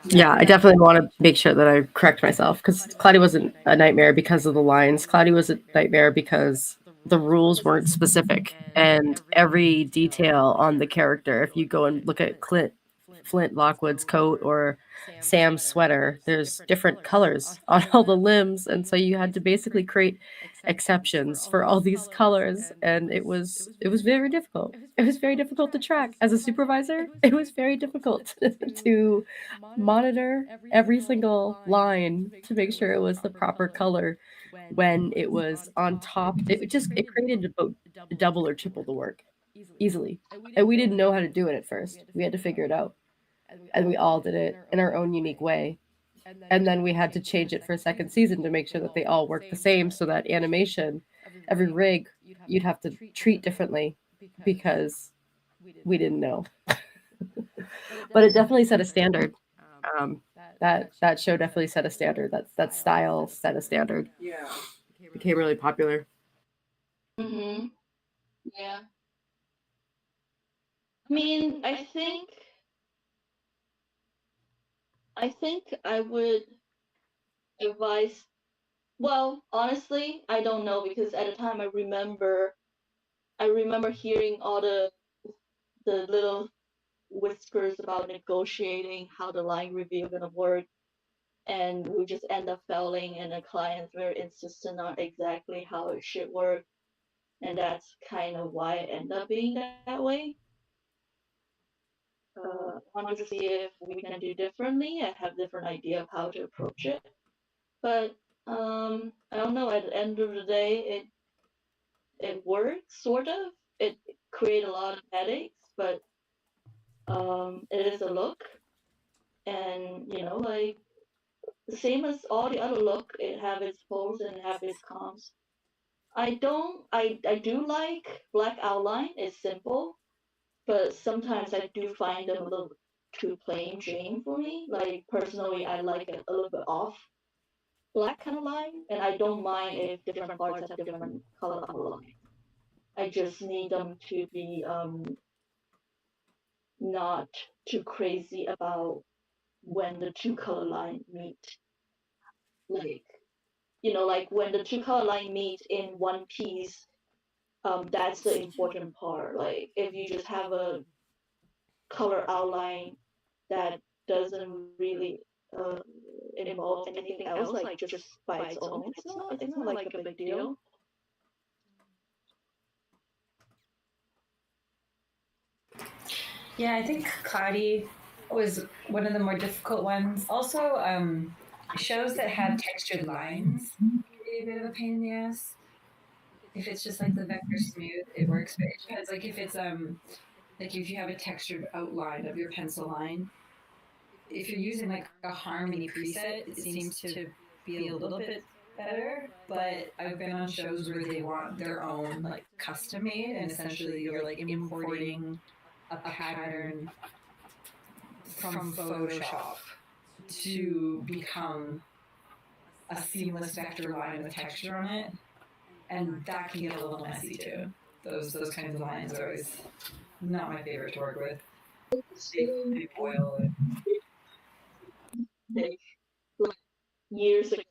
Yeah, I definitely want to make sure that I correct myself, because Cloudy wasn't a nightmare because of the lines. Cloudy was a nightmare because the rules weren't specific, and every detail on the character, if you go and look at Flint Lockwood's coat or Sam's sweater, there's different colors on all the limbs, and so you had to basically create exceptions for all these colors, and it was very difficult. It was very difficult to track as a supervisor. It was very difficult to monitor every single line to make sure it was the proper color when it was on top. It created about double or triple the work easily. And we didn't know how to do it at first. We had to figure it out. And we all did it in our own unique way. And then we had to change it for a second season to make sure that they all worked the same, so that animation, every rig, you'd have to treat differently because we didn't know. But it definitely set a standard. That show definitely set a standard. That style set a standard. Yeah. Became really popular. Mm-hmm. Yeah. I mean, I think I would advise. Well, honestly, I don't know, because at the time I remember hearing all the little whispers about negotiating how the line review gonna work, and we just end up failing, and the clients were insistent on exactly how it should work, and that's kind of why it ended up being that way. I want to see if we can do differently. I have different idea of how to approach it, but I don't know. At the end of the day, it works sort of. It creates a lot of headaches, but it is a look, and like the same as all the other look, it have its pros and have its cons. I do like black outline. It's simple, but sometimes I do find them a little too plain Jane for me. Like personally, I like it a little bit off black kind of line, and I don't mind if different parts have different color outline. I just need them to be not too crazy about when the two color line meet. Like like when the two color line meet in one piece, that's the important part. Like if you just have a color outline that doesn't really uh, involve anything else, like just by its own, it's not like a big deal. Yeah, I think cloudy was one of the more difficult ones. Also, shows that have textured lines can be a bit of a pain in the ass. If it's just like the vector smooth, it works. But it depends. Like if it's like if you have a textured outline of your pencil line, if you're using like a harmony preset, it seems to be a little bit better. But I've been on shows where they want their own like custom made, and essentially you're like importing a pattern from Photoshop to become a seamless vector line with texture on it, and that can get a little messy too. Those kinds of lines are always not my favorite to work with. They boil it. Like years ago,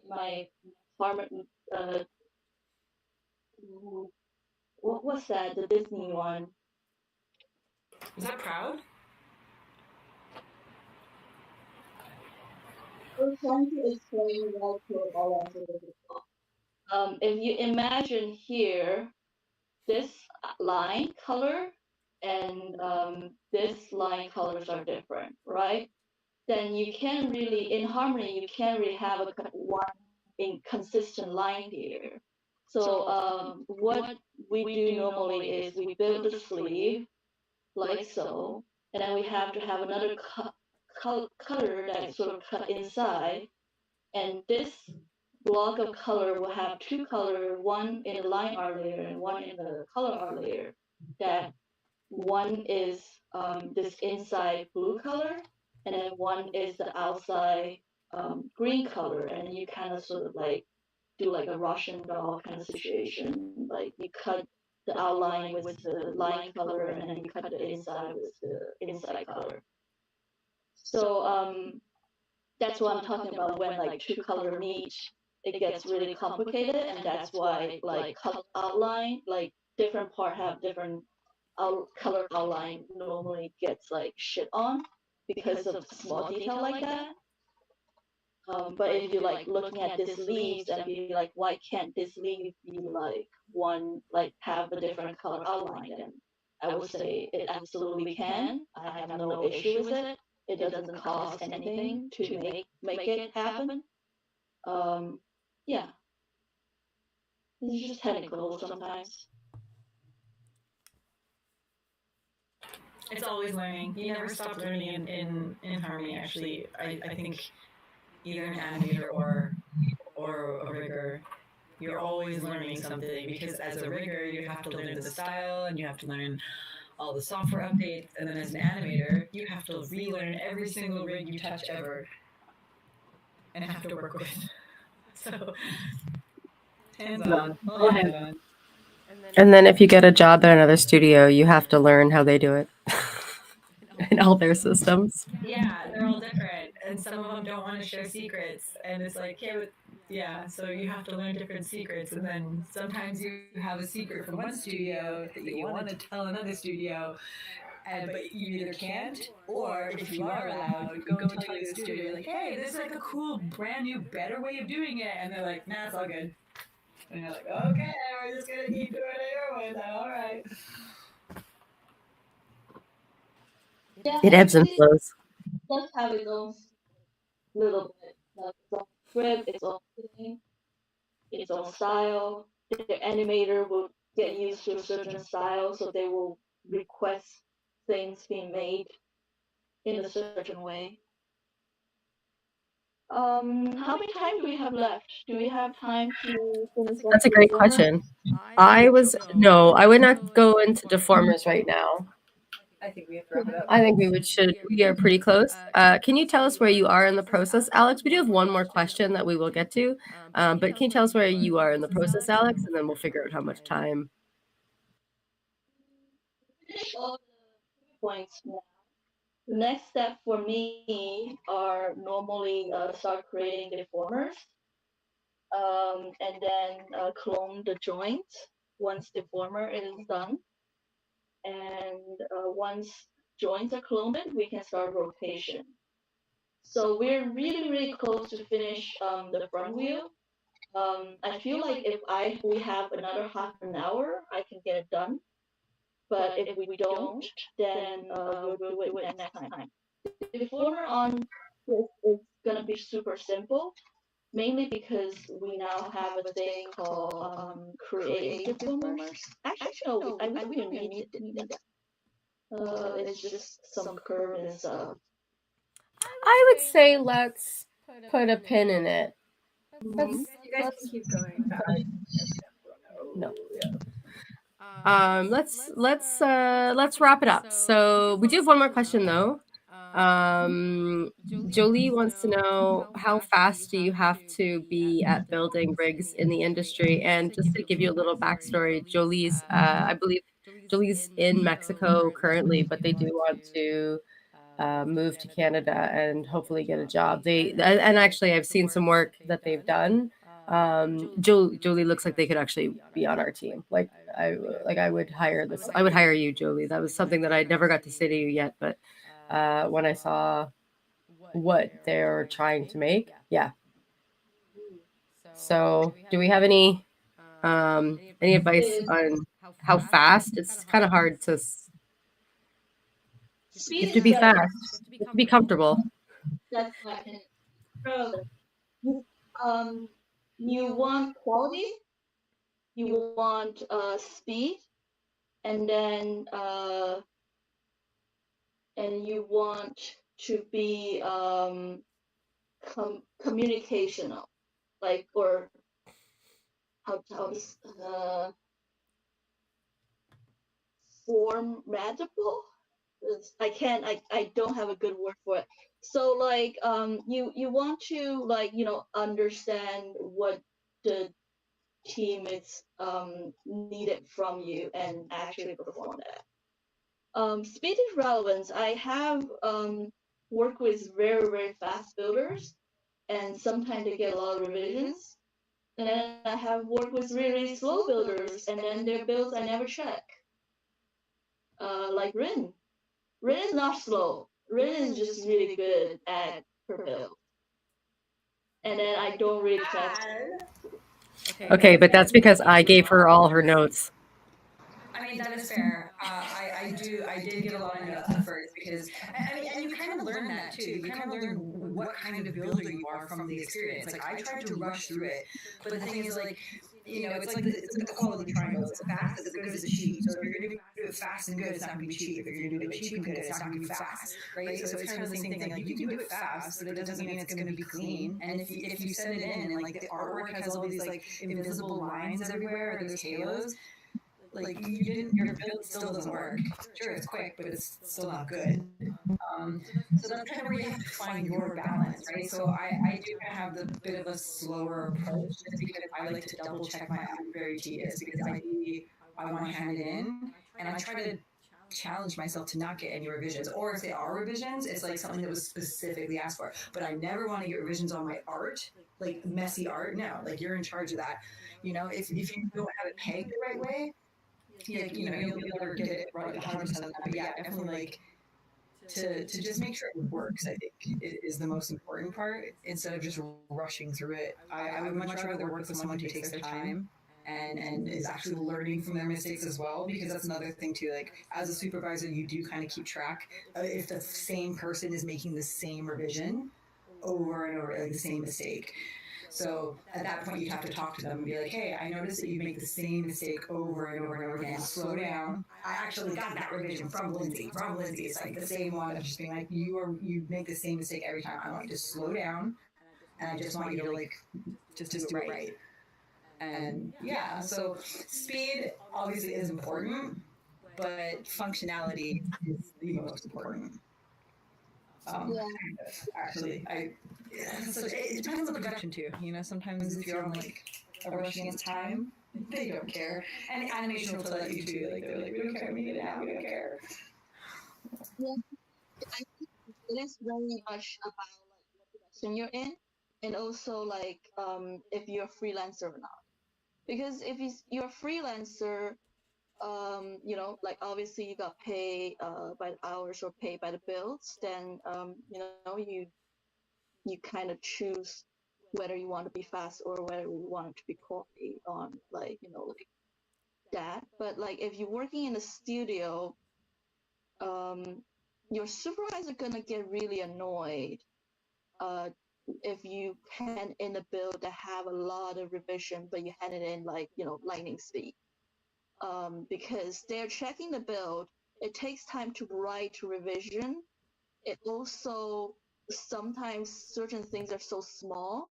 my farmer, uh, what was that? The Disney one. Was that Proud? I was trying to explain why all if you imagine here, this line color and this line colors are different, right? Then you can really, in harmony, you can't really have a one inconsistent line here. So what we do normally is we build the sleeve like so, and then we have to have another color that's sort of cut inside, and this block of color will have two color, one in the line art layer and one in the color art layer. That one is this inside blue color, and then one is the outside green color, and you kind of sort of like do like a Russian doll kind of situation. Like you cut the outline with the line color, and then you cut the inside with the inside color. So that's what I'm talking about when like two color meet, it gets really complicated, and that's why like outline, like different part have different color outline normally gets like shit on because of small detail like that. But if you like looking at these leaves and be like, why can't this leaf be like one, like have a different color outline? Then I would say it absolutely can. I have no issue with it. It doesn't cost anything to make it happen. Um, yeah, it's just technical sometimes. It's always learning. You never stop learning in harmony. Actually, I think either an animator or a rigger, you're always learning something because as a rigger, you have to learn the style and you have to learn all the software updates, and then as an animator, you have to relearn every single rig you touch ever and have to work with. So, hands on, all hands on. And then if you get a job at another studio, you have to learn how they do it in all their systems. Yeah, they're all different, and some of them don't want to share secrets, and it's like, yeah, so you have to learn different secrets, and then sometimes you have a secret from one studio that you want to tell another studio, but you either can't, or if you are allowed, you go and tell the studio, like, hey, this is like a cool, brand new, better way of doing it, and they're like, nah, it's all good. And you're like, okay, we're just gonna keep doing it your way then, all right. Yeah, It ebbs and flows. does have its own little bit, like its own script, its own thing, its own style. The animator will get used to a certain style, so they will request things being made in a certain way. How many time do we have left? Do we have time to finish up That's a the great deformer? question. I would not go into deformers right now. I think we have to wrap it up. I think we are pretty close. Can you tell us where you are in the process, Alex? We do have one more question that we will get to. But can you tell us where you are in the process, Alex? And then we'll figure out how much time. Finish all the points now. The next step for me are normally start creating deformers, and then clone the joints once deformer is done. And once joints are cloned, we can start rotation. So we're really, really close to finish the front wheel. I feel like if we have another half an hour, I can get it done. but if we don't, then we'll do it next time. The former on this is gonna be super simple, mainly because we now have a thing called create deformers. Actually, no, we don't even need that. It's just some curve and stuff. I would say let's put a pin in it. Let's, You guys can keep going. no. Let's wrap it up. So we do have one more question though. Jolie wants to know how fast do you have to be at building rigs in the industry? And just to give you a little backstory, Jolie's I believe Jolie's in Mexico currently, but they do want to move to Canada and hopefully get a job. And actually I've seen some work that they've done. Jolie looks like they could actually be on our team. I would hire this. I would hire you, Jolie. That was something that I never got to say to you yet, but when I saw what they're trying to make, yeah. So, do we have any advice on how fast? It's kind of hard to. You have to be fast. You have to be comfortable. That's like you want quality, you want speed, and then and you want to be communicational, like, or how formatable. I don't have a good word for it. So like you want to, like, understand what the team is needed from you and actually perform that. Speed is relevance. I have worked with very, very fast builders, and sometimes they get a lot of revisions. And then I have worked with really slow builders, and then their builds I never check. Like Rin. Rin is not slow. Rin is just really good at her build. And then I don't really check. Okay, but that's because I gave her all her notes. I mean, that is fair. I did get a lot of notes at first because, and you kind of learn that too. You kind of learn what kind of builder you are from the experience. Like, I tried to rush through it, but the thing is, like, it's like the quality triangle. It's fast, as good as it's cheap. So if you're going to do it fast and good, it's not going to be cheap. If you're going to do it cheap and good, it's not going to be fast, right? So it's kind of the same thing. Like, you can do it fast, but it doesn't mean it's going to be clean. And if you send it in and like the artwork has all these like invisible lines everywhere, or there's halos, like you didn't, your build still doesn't work. Sure, it's quick, but it's still not good. So that's kind of where you have to find your balance, right? So I do kind of have the bit of a slower approach, just because I like to double check I'm very tedious, because I want to hand it in, and I try to challenge myself to not get any revisions, or if they are revisions, it's like something that was specifically asked for. But I never want to get revisions on my art, like messy art. No, like, you're in charge of that. If you don't have it pegged the right way, you'll never get it right 100% of the time. But yeah, definitely, like, to just make sure it works, I think it is the most important part, instead of just rushing through it. I would much rather work with someone who takes their time and is actually learning from their mistakes as well, because that's another thing too. Like, as a supervisor, you do kind of keep track if the same person is making the same revision over and over, like the same mistake. So at that point, you'd have to talk to them and be like, hey, I noticed that you make the same mistake over and over and over again. Slow down. I actually got that revision from Lindsay. It's like the same one. I'm just being like, you make the same mistake every time. I want you to slow down, and I just want you to, like, just do it right. And yeah, so speed obviously is important, but functionality is the most important. Yeah. Actually, it depends on the production too. Sometimes if you're on like a rush against time, they don't care. And animation will tell that you too. Like, they're like, we don't care, we need it now, we don't care. Yeah, I think it is very much about like what production you're in, and also like if you're a freelancer or not. Because if you're a freelancer, like obviously you got paid by the hours or paid by the builds, then you kind of choose whether you want to be fast or whether you want it to be quality on, like, like that. But like if you're working in a studio, your supervisor gonna get really annoyed if you hand in a build that have a lot of revision, but you hand it in like, lightning speed. Because they're checking the build. It takes time to write revision. It also, sometimes certain things are so small,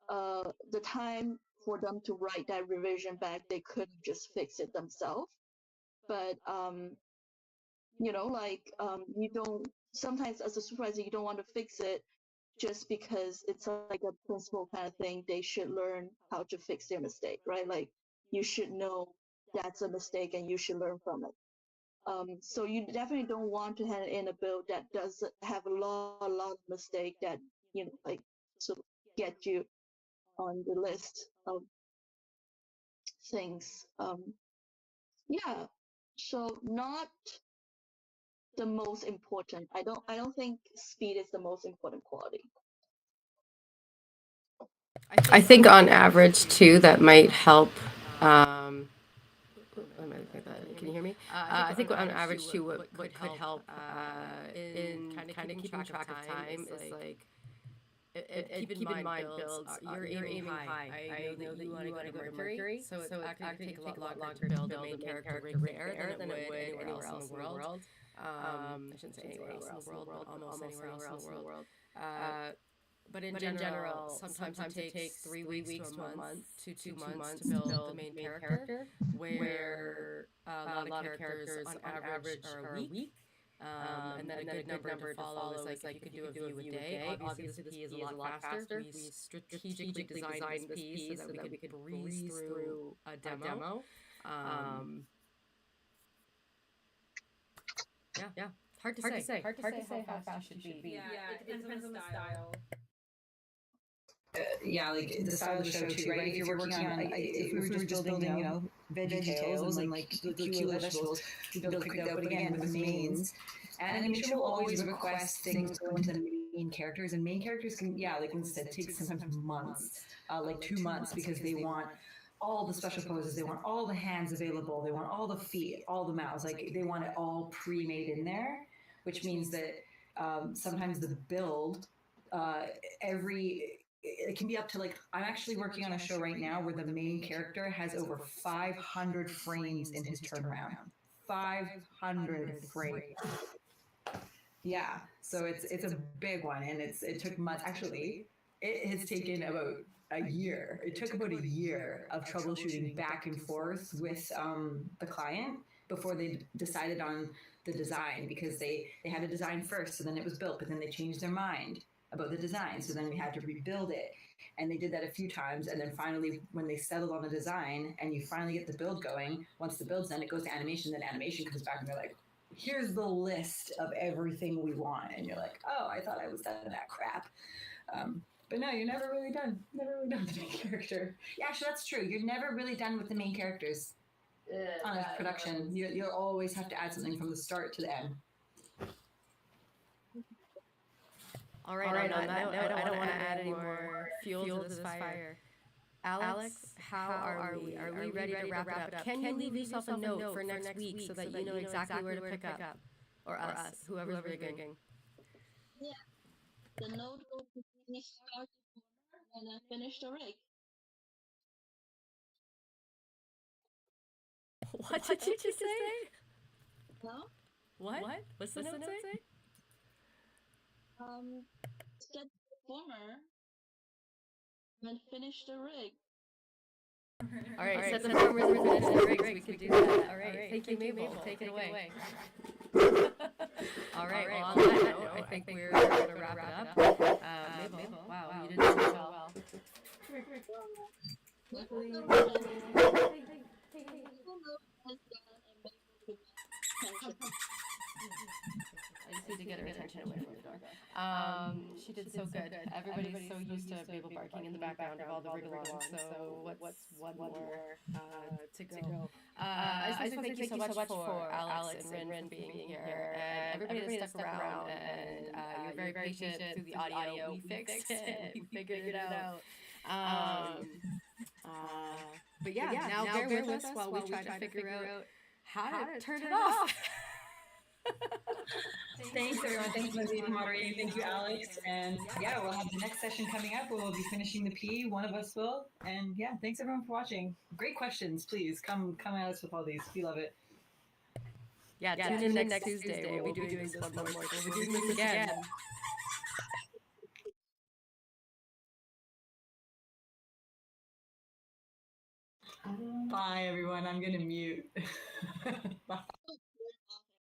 the time for them to write that revision back, they couldn't just fix it themselves. But, you don't, sometimes as a supervisor, you don't want to fix it just because it's like a principal kind of thing. They should learn how to fix their mistake, right? Like you should know that's a mistake and you should learn from it. So you definitely don't want to hand in a build that does have a lot of mistake that, like sort of get you on the list of things. Yeah. So not the most important. I don't think speed is the most important quality. I think on average too, that might help. Can you hear me? I think on average too, what could help in kind of keeping track of time is like keep in mind builds. You're aiming high. I know that you want to go to Mercury, so it actually take a lot longer to build a main character rig there than it would anywhere else in the world. I shouldn't say anywhere else in the world, but almost anywhere else in the world. But in general, sometimes it takes 3 weeks to a month to 2 months to build the main character, where a lot of characters on average are a week. And then a good number to follow is like if you could do a view a day. Obviously, this P is a lot faster. We strategically designed this P so that we could breeze through a demo. Yeah. Hard to say how fast you should be. Yeah, it depends on the style. Yeah, like the style of the show too, right? If you're working on, if we were just building, veggie tails and like the cute vegetables, we build it quick though. But again, with mains, animation will always request things go into the main characters, and main characters can, like Lynn said, take sometimes months, like 2 months, because they want all the special poses, they want all the hands available, they want all the feet, all the mouths, like they want it all pre-made in there, which means that sometimes the build, it can be up to like, I'm actually working on a show right now where the main character has over 500 frames in his turnaround. 500 frames. Yeah, so it's a big one, and it took months. Actually, it has taken about a year. It took about a year of troubleshooting back and forth with the client before they decided on the design, because they had a design first, so then it was built, but then they changed their mind about the design, so then we had to rebuild it, and they did that a few times, and then finally when they settled on the design and you finally get the build going, once the build's done, it goes to animation, then animation comes back and they're like, here's the list of everything we want, and you're like, oh, I thought I was done with that crap. But no, you're never really done with the main character. Yeah, actually that's true, you're never really done with the main characters on a production. You'll always have to add something from the start to the end. All right, on that note, I don't want to add any more fuel to this fire. Alyx, how are we? Are we ready to wrap it up? Can you leave yourself a note for next week so that you know exactly where to pick up? Or us, whoever's rigging. Yeah. The note will be start and then finish the rig. What did you just say? No? What? What's the note say? Set the performer and finish the rig. All right, set the performers and finish the rigs. We can do that. All right, thank you, Mabel. Take it away. All right, well, on that note, I think we're going to wrap it up. Mabel, wow, you did so well. I just need to get her attention away from the door. She did so good. Everybody's so used to Mabel barking in the background of all the rig-alongs, so what's one more to go? I just want to thank you so much for Alyx and Rhin being here, and everybody that stuck around, and you're very patient through the audio. We fixed it. We figured it out. But yeah, now bear with us while we try to figure out how to turn it off. Thanks, everyone. Thanks, Lindsay, for moderating. Thank you, Alex. And yeah, we'll have the next session coming up where we'll be finishing the P. One of us will. And yeah, thanks everyone for watching. Great questions. Please come at us with all these. We love it. Yeah, tune in next Tuesday. We'll be doing this one more. We'll be doing this again. Bye, everyone. I'm going to mute. Bye.